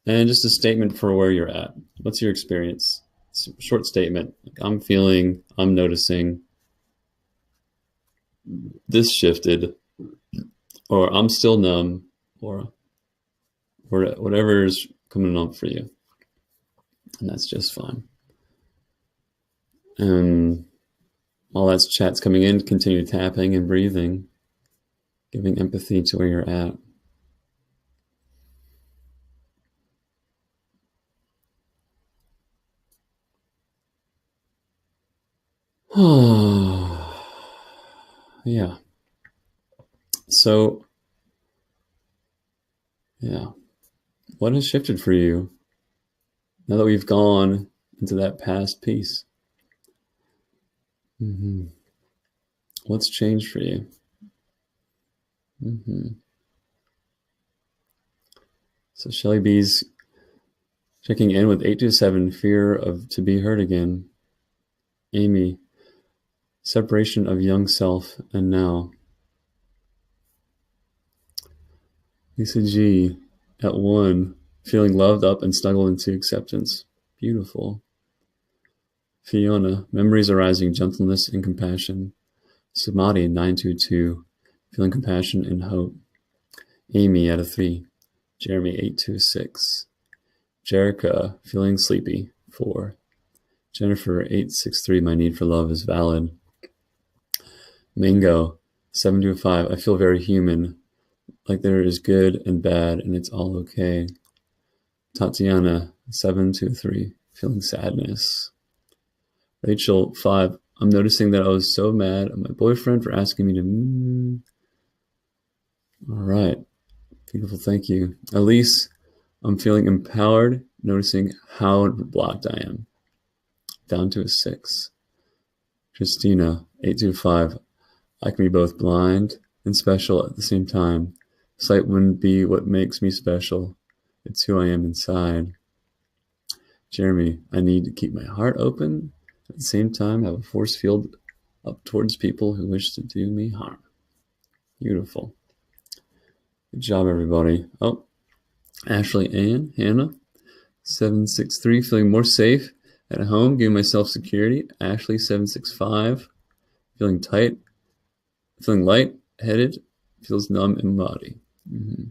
and just a statement for where you're at. What's your experience? It's a short statement. Like, I'm feeling, I'm noticing, this shifted, or I'm still numb, or whatever is coming up for you. And that's just fine. And while that chat's coming in, continue tapping and breathing, giving empathy to where you're at. Yeah. So, yeah. What has shifted for you now that we've gone into that past piece? Mm-hmm. What's changed for you? Mm-hmm. So Shelly B's checking in with 827, fear of to be heard again. Amy, separation of young self and now. Lisa G, at 1, feeling loved up and snuggled into acceptance. Beautiful. Fiona, memories arising, gentleness and compassion. Samadhi, 922, feeling compassion and hope. Amy at a 3. Jeremy, 826. Jerica, feeling sleepy, 4. Jennifer, 863, my need for love is valid. Mango, 725, I feel very human, like there is good and bad and it's all okay. Tatiana, 723, feeling sadness. Rachel, 5, I'm noticing that I was so mad at my boyfriend for asking me to All right. Beautiful. Thank you. Elise, I'm feeling empowered, noticing how blocked I am. Down to a 6. Christina, 825, I can be both blind and special at the same time. Sight wouldn't be what makes me special. It's who I am inside. Jeremy, I need to keep my heart open. At the same time, have a force field up towards people who wish to do me harm. Beautiful. Good job, everybody. Oh, Ashley Ann, Hannah, 763, feeling more safe at home, giving myself security. Ashley, 765, feeling tight, feeling light-headed, feels numb in body. Mm-hmm.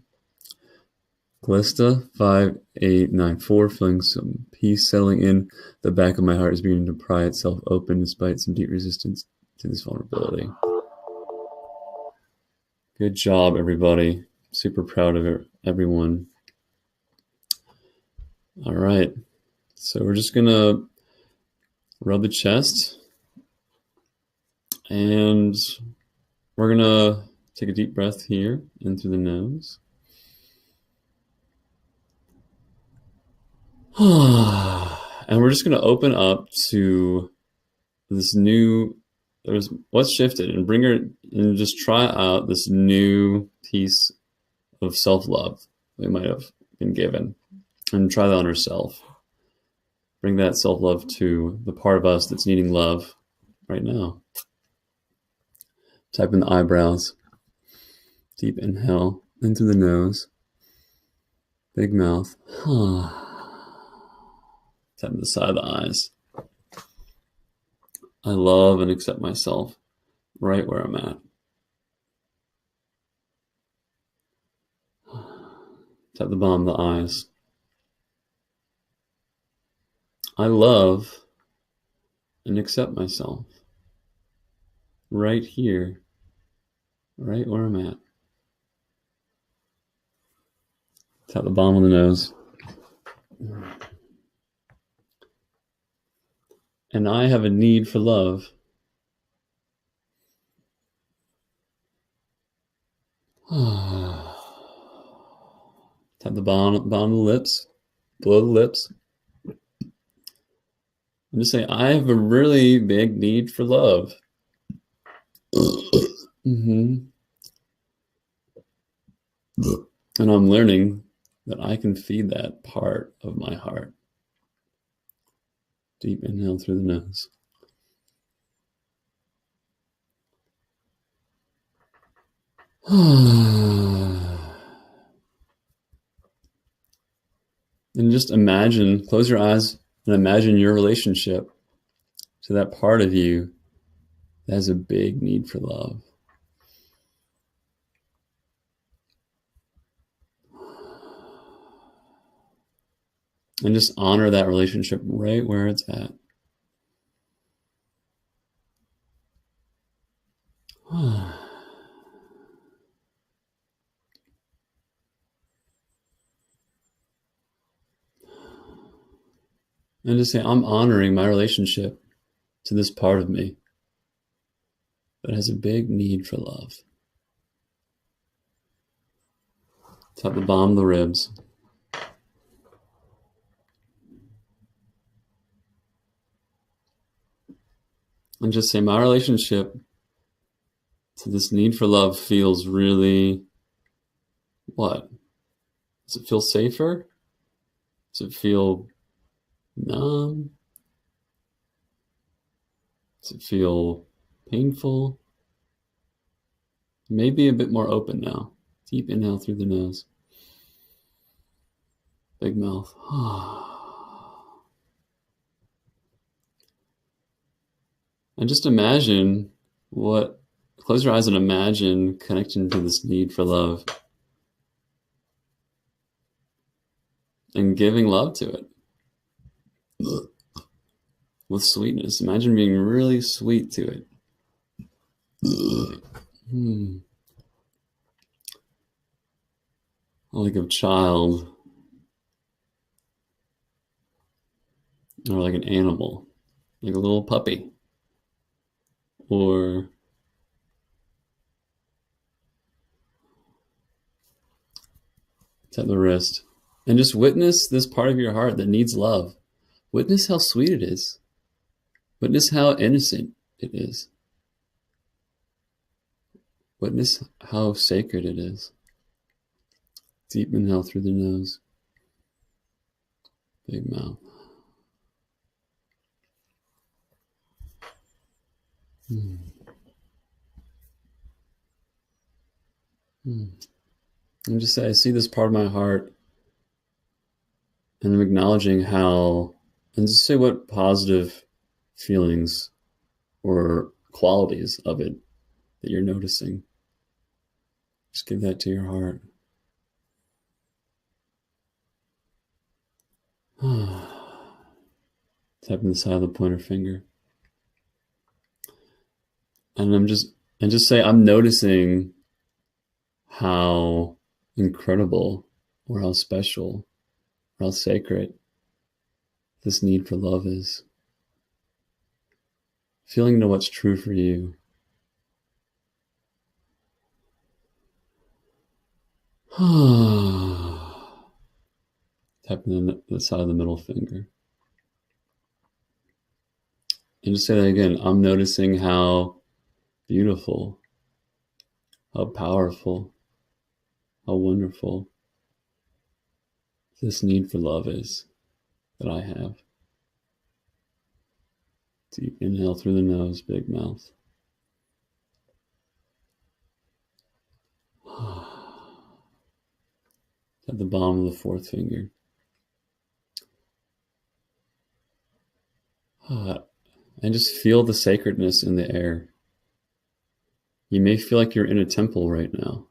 Glista, 5894, feeling some peace settling in. The back of my heart is beginning to pry itself open despite some deep resistance to this vulnerability. Good job, everybody. Super proud of everyone. All right. So we're just going to rub the chest. And we're going to take a deep breath here in through the nose. And we're just going to open up to this new, there's what's shifted, and bring her and just try out this new piece of self-love we might have been given, and try that on herself. Bring that self-love to the part of us that's needing love right now. Type in the eyebrows. Deep inhale in through the nose. Big mouth. Tap the side of the eyes. I love and accept myself right where I'm at. Tap the bottom of the eyes. I love and accept myself right here, right where I'm at. Tap the bottom of the nose. And I have a need for love. Tap the bottom of the lips, below the lips. And just say, I have a really big need for love. And I'm learning that I can feed that part of my heart. Deep inhale through the nose. And just imagine, close your eyes and imagine your relationship to that part of you that has a big need for love. And just honor that relationship right where it's at. And just say, I'm honoring my relationship to this part of me that has a big need for love. Tap the bottom of the ribs. And just say, my relationship to this need for love feels really, what? Does it feel safer? Does it feel numb? Does it feel painful? Maybe a bit more open now. Deep inhale through the nose. Big mouth. And just imagine close your eyes and imagine connecting to this need for love and giving love to it with sweetness. Imagine being really sweet to it. Like a child, or like an animal, like a little puppy, or tap the wrist, and just witness this part of your heart that needs love. Witness how sweet it is. Witness how innocent it is. Witness how sacred it is. Deep inhale through the nose. Big mouth. And just say, I see this part of my heart, and I'm acknowledging how, and just say what positive feelings or qualities of it that you're noticing. Just give that to your heart. Tapping the side of the pointer finger. And just say, I'm noticing how incredible or how special or how sacred this need for love is. Feeling into what's true for you. Tap Tapping the side of the middle finger. And just say that again. I'm noticing how beautiful, how powerful, how wonderful this need for love is that I have. Deep inhale through the nose, big mouth. At the bottom of the fourth finger. And just feel the sacredness in the air. You may feel like you're in a temple right now.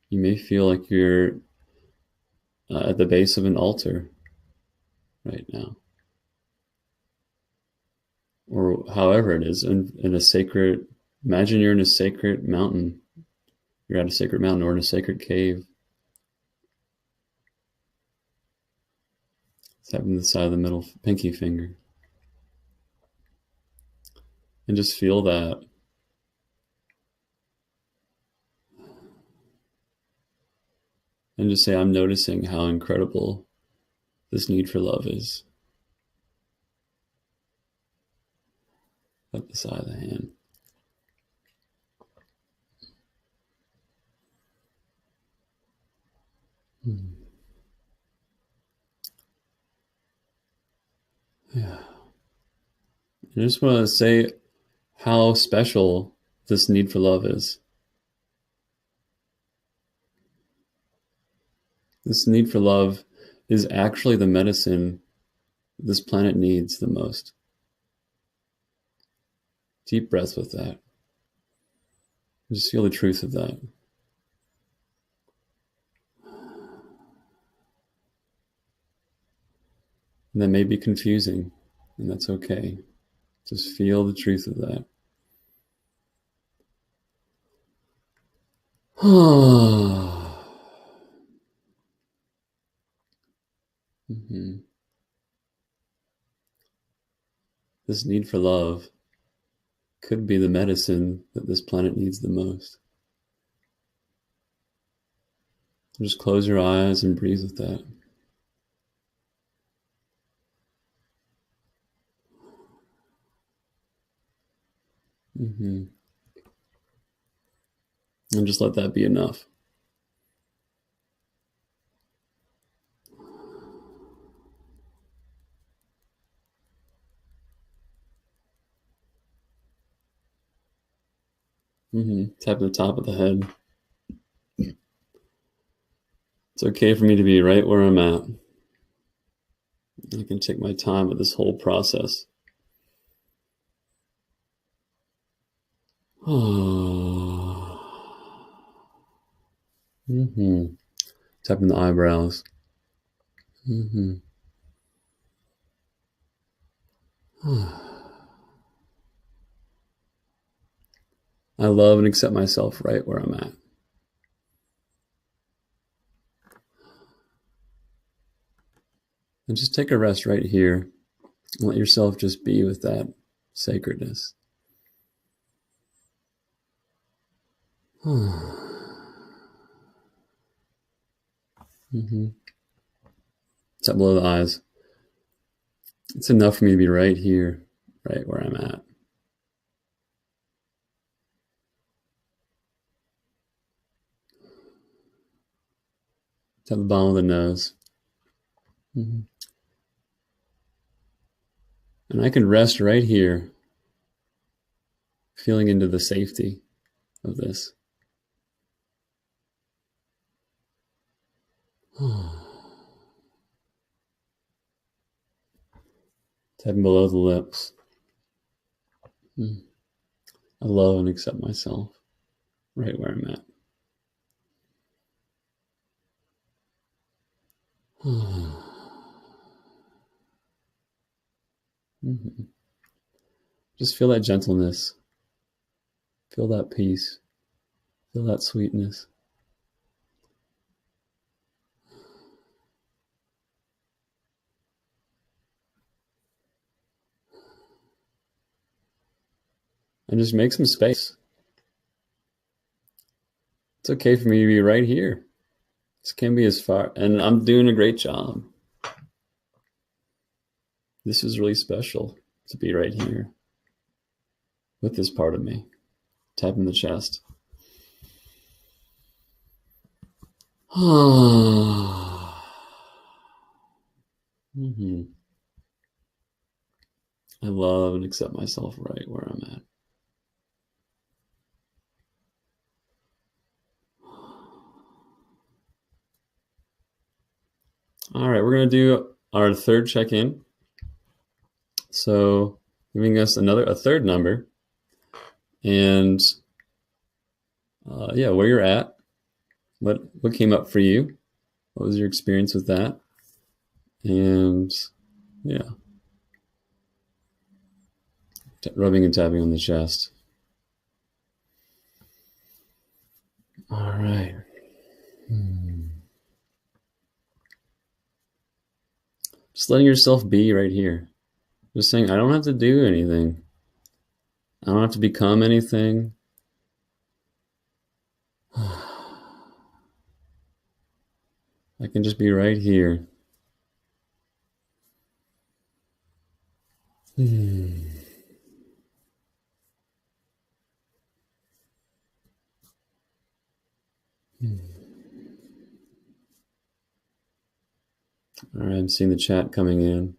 You may feel like you're at the base of an altar right now. Or however it is, in a sacred, imagine you're in a sacred mountain. You're at a sacred mountain or in a sacred cave. Tapping the side of the middle pinky finger. And just feel that. And just say, I'm noticing how incredible this need for love is. At the side of the hand. Yeah. I just want to say how special this need for love is. This need for love is actually the medicine this planet needs the most. Deep breath with that. Just feel the truth of that. And that may be confusing, and that's okay. Just feel the truth of that. This need for love could be the medicine that this planet needs the most. Just close your eyes and breathe with that. And just let that be enough. Tap the top of the head. It's okay for me to be right where I'm at. I can take my time with this whole process. Tapping the eyebrows. I love and accept myself right where I'm at. And just take a rest right here. And let yourself just be with that sacredness. Tap below the eyes. It's enough for me to be right here, right where I'm at. Tap the bottom of the nose. And I can rest right here, feeling into the safety of this. Tapping below the lips. I love and accept myself right where I'm at. Just feel that gentleness. Feel that peace. Feel that sweetness. And just make some space. It's okay for me to be right here, This can be as far, and I'm doing a great job. This is really special to be right here with this part of me, tapping the chest. Mm-hmm. I love and accept myself right where I'm at. All right, we're going to do our third check-in. So giving us a third number. And yeah, where you're at. What came up for you? What was your experience with that? And yeah. Rubbing and tapping on the chest. All right. Just letting yourself be right here. Just saying, I don't have to do anything. I don't have to become anything. I can just be right here. All right, I'm seeing the chat coming in.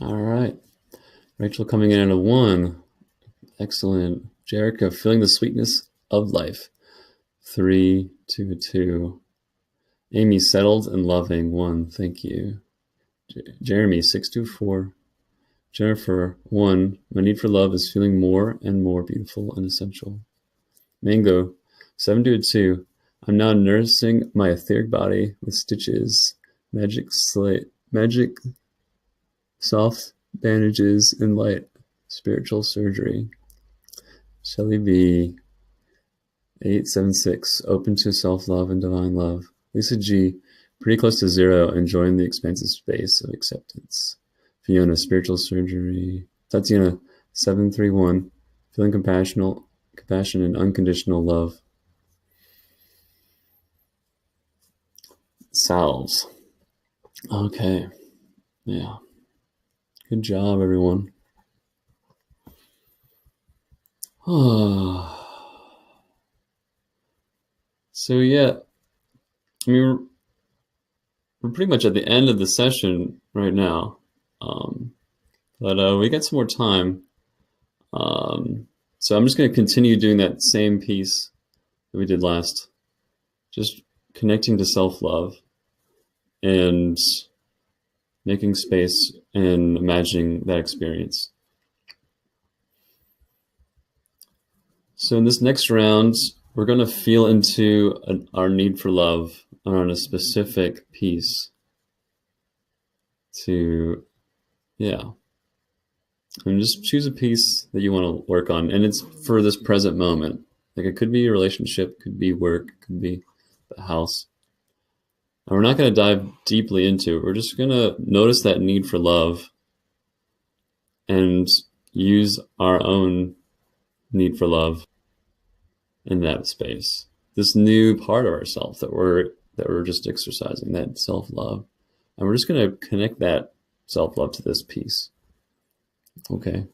All right. Rachel coming in at a 1. Excellent. Jerica, feeling the sweetness of life. 3, 2, 2. Amy, settled and loving. 1. Thank you. Jeremy, 624. Jennifer, 1. My need for love is feeling more and more beautiful and essential. Mango, 722. I'm now nursing my etheric body with stitches, magic soft bandages, and light spiritual surgery. Shelly B, 876. Open to self-love and divine love. Lisa G, pretty close to 0, enjoying the expansive space of acceptance. Fiona, spiritual surgery. Tatiana, 731. Feeling compassion and unconditional love. Salves. Okay. Yeah. Good job, everyone. So yeah, I mean, we're pretty much at the end of the session right now, but we got some more time. So I'm just going to continue doing that same piece that we did last, just connecting to self-love and making space and imagining that experience. So in this next round, we're going to feel into our need for love on a specific piece to, yeah. And just choose a piece that you want to work on. And it's for this present moment. Like it could be a relationship, could be work, could be the house. And we're not going to dive deeply into it. We're just going to notice that need for love and use our own need for love in that space. This new part of ourselves that we're just exercising, that self-love. And we're just going to connect that self-love to this piece. Okay.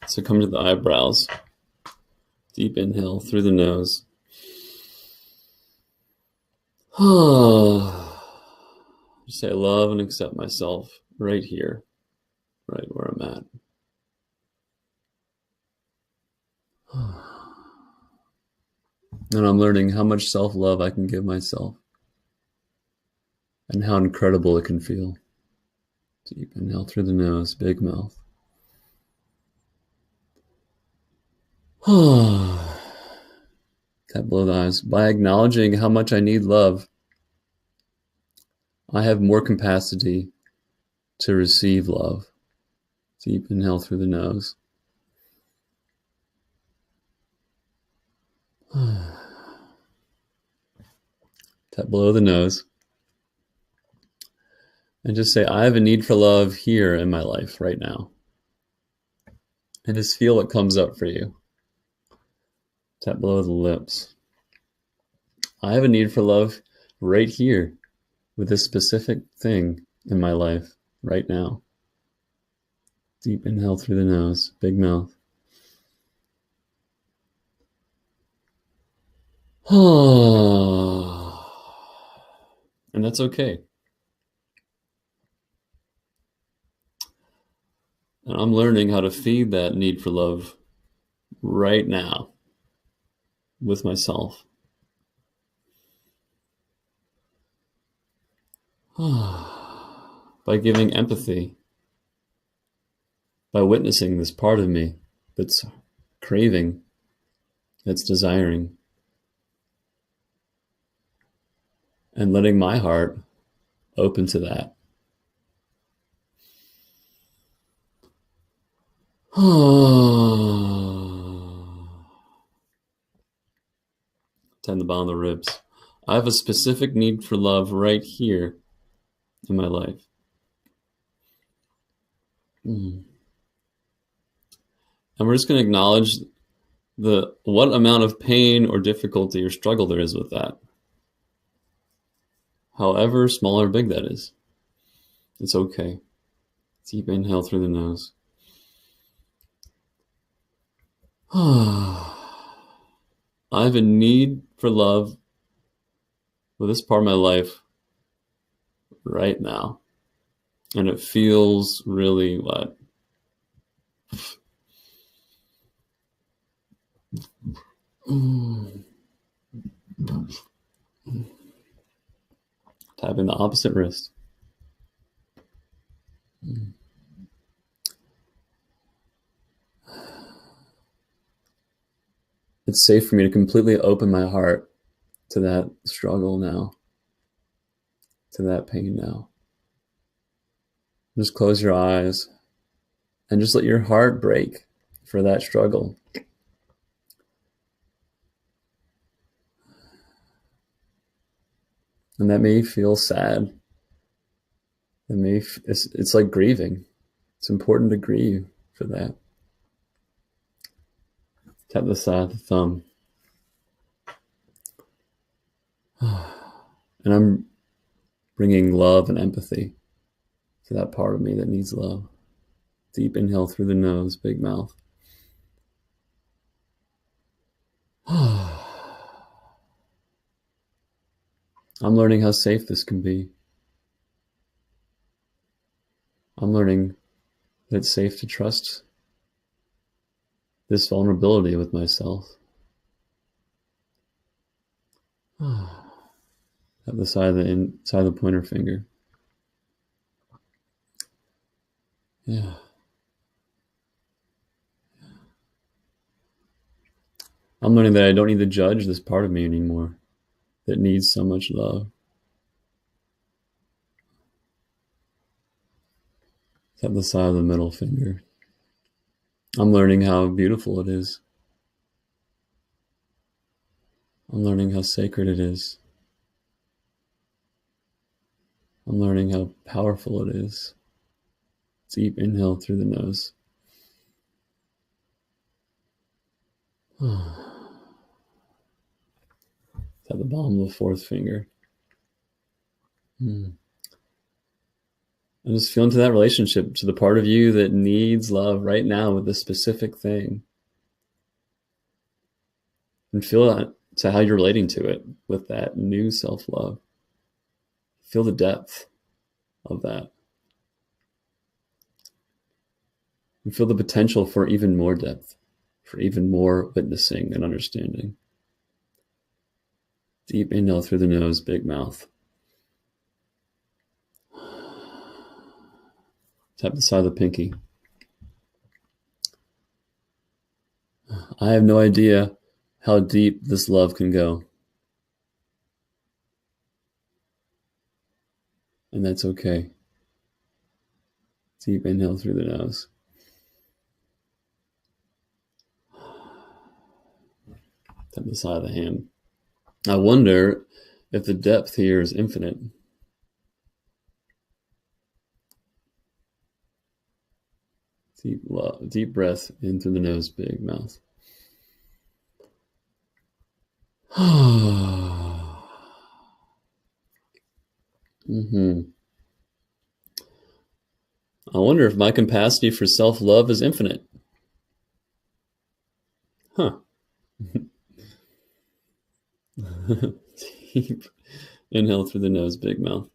So come to the eyebrows. Deep inhale through the nose. Just say, I love and accept myself right here, right where I'm at. And I'm learning how much self-love I can give myself and how incredible it can feel. Deep inhale through the nose, big mouth. Tap below the eyes. By acknowledging how much I need love, I have more capacity to receive love. Deep inhale through the nose. Tap below the nose. And just say, I have a need for love here in my life right now. And just feel what comes up for you. Tap below the lips. I have a need for love right here with this specific thing in my life right now. Deep inhale through the nose, big mouth. And that's okay. And I'm learning how to feed that need for love right now with myself. By giving empathy, by witnessing this part of me that's craving, that's desiring, and letting my heart open to that. Tend the bottom of the ribs. I have a specific need for love right here in my life. And we're just going to acknowledge what amount of pain or difficulty or struggle there is with that. However small or big that is. It's okay. Deep inhale through the nose. I have a need for love with this part of my life right now. And it feels really what? Tapping the opposite wrist. It's safe for me to completely open my heart to that struggle now, to that pain now. Just close your eyes and just let your heart break for that struggle. And that may feel sad. It's like grieving. It's important to grieve for that. Tap the side of the thumb. And I'm bringing love and empathy to that part of me that needs love. Deep inhale through the nose, big mouth. I'm learning how safe this can be. I'm learning that it's safe to trust this vulnerability with myself. At the side of the pointer finger. Yeah. I'm learning that I don't need to judge this part of me anymore that needs so much love. At the side of the middle finger. I'm learning how beautiful it is. I'm learning how sacred it is. I'm learning how powerful it is. Deep inhale through the nose. At the bottom of the fourth finger. And just feel into that relationship, to the part of you that needs love right now with this specific thing. And feel that to how you're relating to it with that new self-love. Feel the depth of that. And feel the potential for even more depth, for even more witnessing and understanding. Deep inhale through the nose, big mouth. Tap the side of the pinky. I have no idea how deep this love can go. And that's okay. Deep inhale through the nose. Tap the side of the hand. I wonder if the depth here is infinite. Deep breath in through the nose, big mouth. Mm-hmm. I wonder if my capacity for self-love is infinite. Huh. Deep inhale through the nose, big mouth.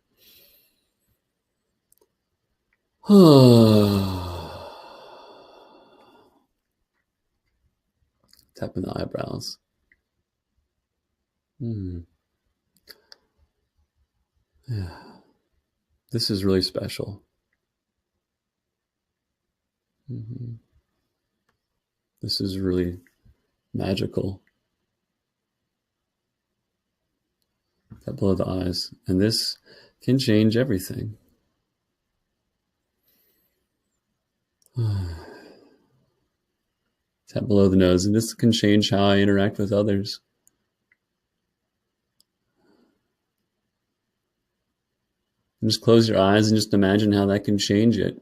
Tapping the eyebrows. Yeah. This is really special. This is really magical. Tap below the eyes. And this can change everything. Tap below the nose, and this can change how I interact with others. And just close your eyes and just imagine how that can change it.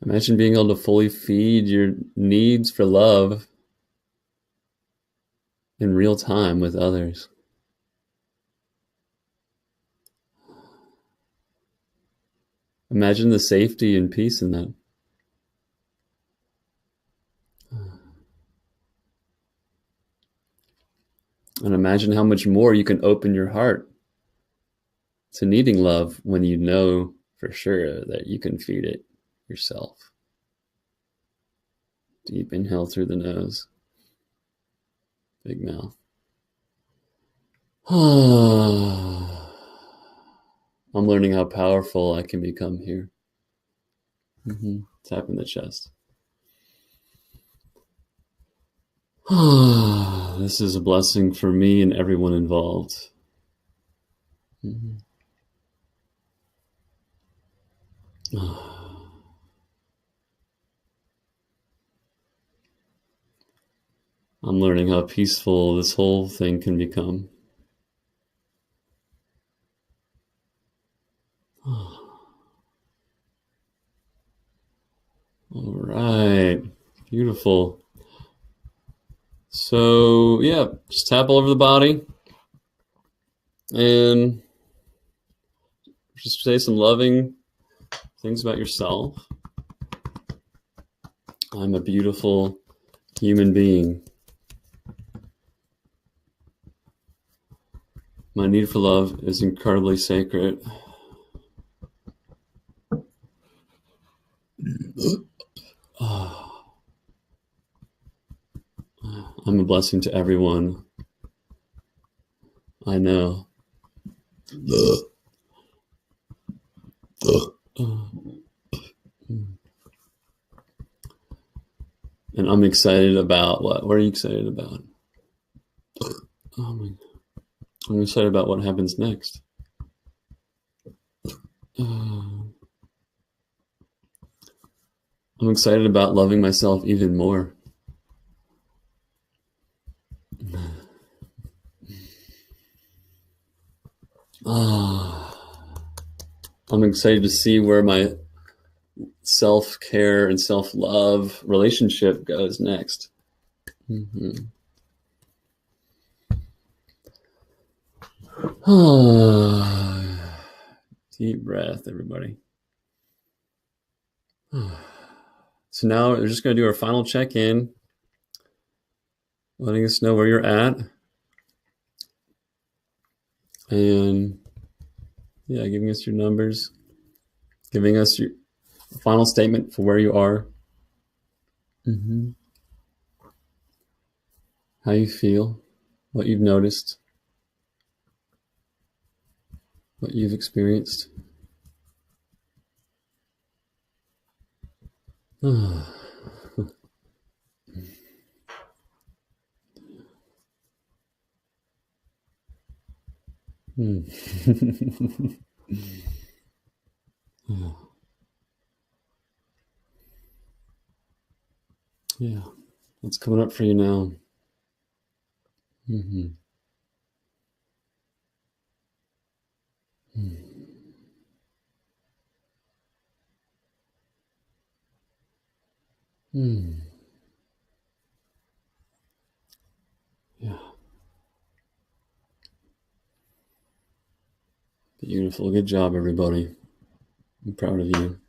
Imagine being able to fully feed your needs for love in real time with others. Imagine the safety and peace in that. And imagine how much more you can open your heart to needing love when you know for sure that you can feed it yourself. Deep inhale through the nose. Big mouth. I'm learning how powerful I can become here. Tapping the chest. This is a blessing for me and everyone involved. I'm learning how peaceful this whole thing can become. All right, beautiful. So yeah, just tap all over the body and just say some loving things about yourself. I'm a beautiful human being. My need for love is incredibly sacred. I'm a blessing to everyone I know. And I'm excited about what? What are you excited about? Oh my God. I'm excited about what happens next. I'm excited about loving myself even more. I'm excited to see where my self-care and self-love relationship goes next. Deep breath, everybody. So now we're just going to do our final check-in, letting us know where you're at. And yeah, giving us your numbers, giving us your final statement for where you are. How you feel, what you've noticed, what you've experienced. Yeah, what's coming up for you now? Yeah. Beautiful. Good job, everybody. I'm proud of you.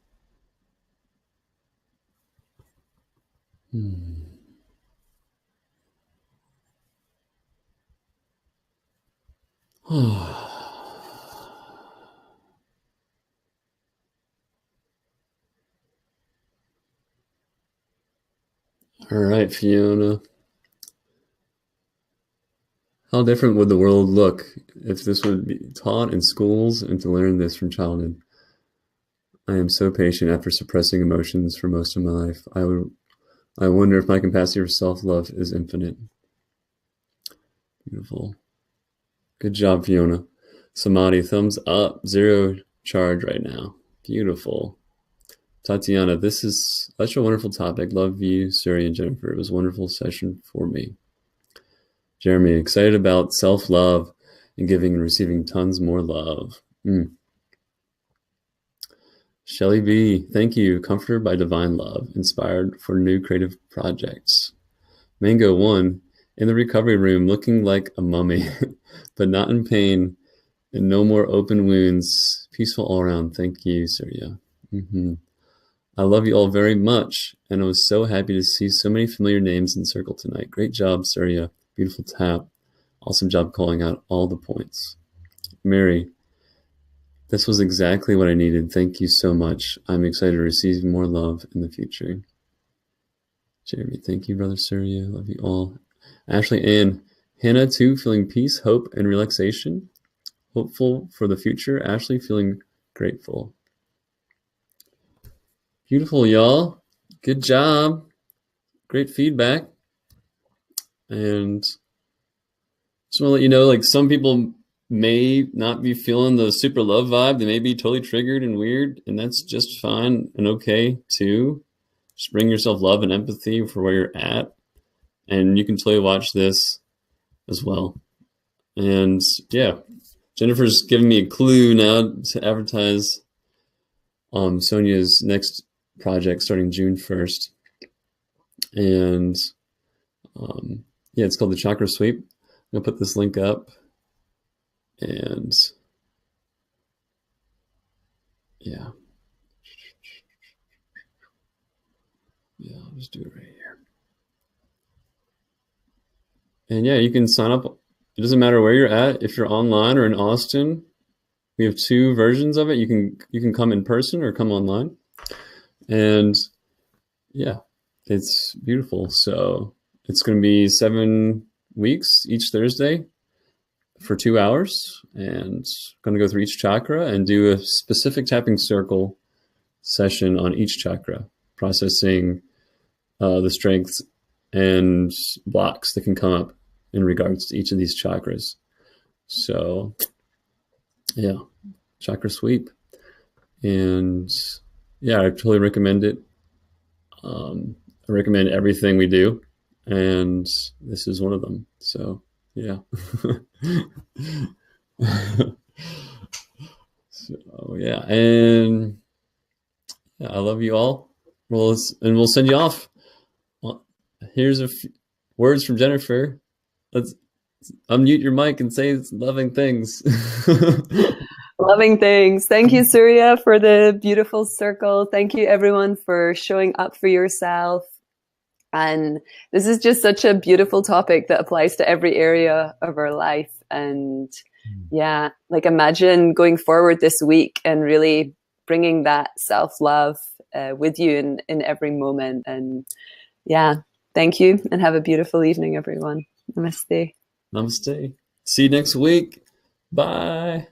All right, Fiona. How different would the world look if this would be taught in schools and to learn this from childhood? I am so patient after suppressing emotions for most of my life. I wonder if my capacity for self-love is infinite. Beautiful. Good job, Fiona. Samadhi, thumbs up. 0 charge right now. Beautiful. Tatiana, this is such a wonderful topic. Love you, Surya and Jennifer. It was a wonderful session for me. Jeremy, excited about self-love and giving and receiving tons more love. Shelly B, thank you. Comforted by divine love, inspired for new creative projects. Mango 1, in the recovery room, looking like a mummy, but not in pain, and no more open wounds. Peaceful all around. Thank you, Surya. I love you all very much, and I was so happy to see so many familiar names in Circle tonight. Great job, Surya. Beautiful tap. Awesome job calling out all the points. Mary, this was exactly what I needed. Thank you so much. I'm excited to receive more love in the future. Jeremy, thank you, Brother Surya. Love you all. Ashley Ann, Hannah too, feeling peace, hope, and relaxation. Hopeful for the future. Ashley, feeling grateful. Beautiful, y'all. Good job. Great feedback. And just want to let you know, like, some people may not be feeling the super love vibe. They may be totally triggered and weird, and that's just fine and okay too. Just bring yourself love and empathy for where you're at, and you can totally watch this as well. And yeah, Jennifer's giving me a clue now to advertise Sonia's next project starting June 1st. And yeah, it's called the Chakra Sweep. I'm gonna put this link up, and yeah, I'll just do it right here. And yeah, you can sign up. It doesn't matter where you're at. If you're online or in Austin, we have 2 versions of it. You can come in person or come online. And yeah, it's beautiful. So it's going to be 7 weeks each Thursday for 2 hours, and going to go through each chakra and do a specific tapping circle session on each chakra, processing the strengths and blocks that can come up in regards to each of these chakras. So yeah, chakra sweep. And yeah, I totally recommend it. I recommend everything we do, and this is one of them. So yeah. So yeah, and yeah, I love you all. Well, and we'll send you off. Well, here's a few words from Jennifer. Let's unmute your mic and say loving things. Loving things. Thank you, Surya, for the beautiful circle. Thank you, everyone, for showing up for yourself. And this is just such a beautiful topic that applies to every area of our life. And yeah, like, imagine going forward this week and really bringing that self-love with you in every moment. And yeah, thank you, and have a beautiful evening, everyone. Namaste. Namaste. See you next week. Bye.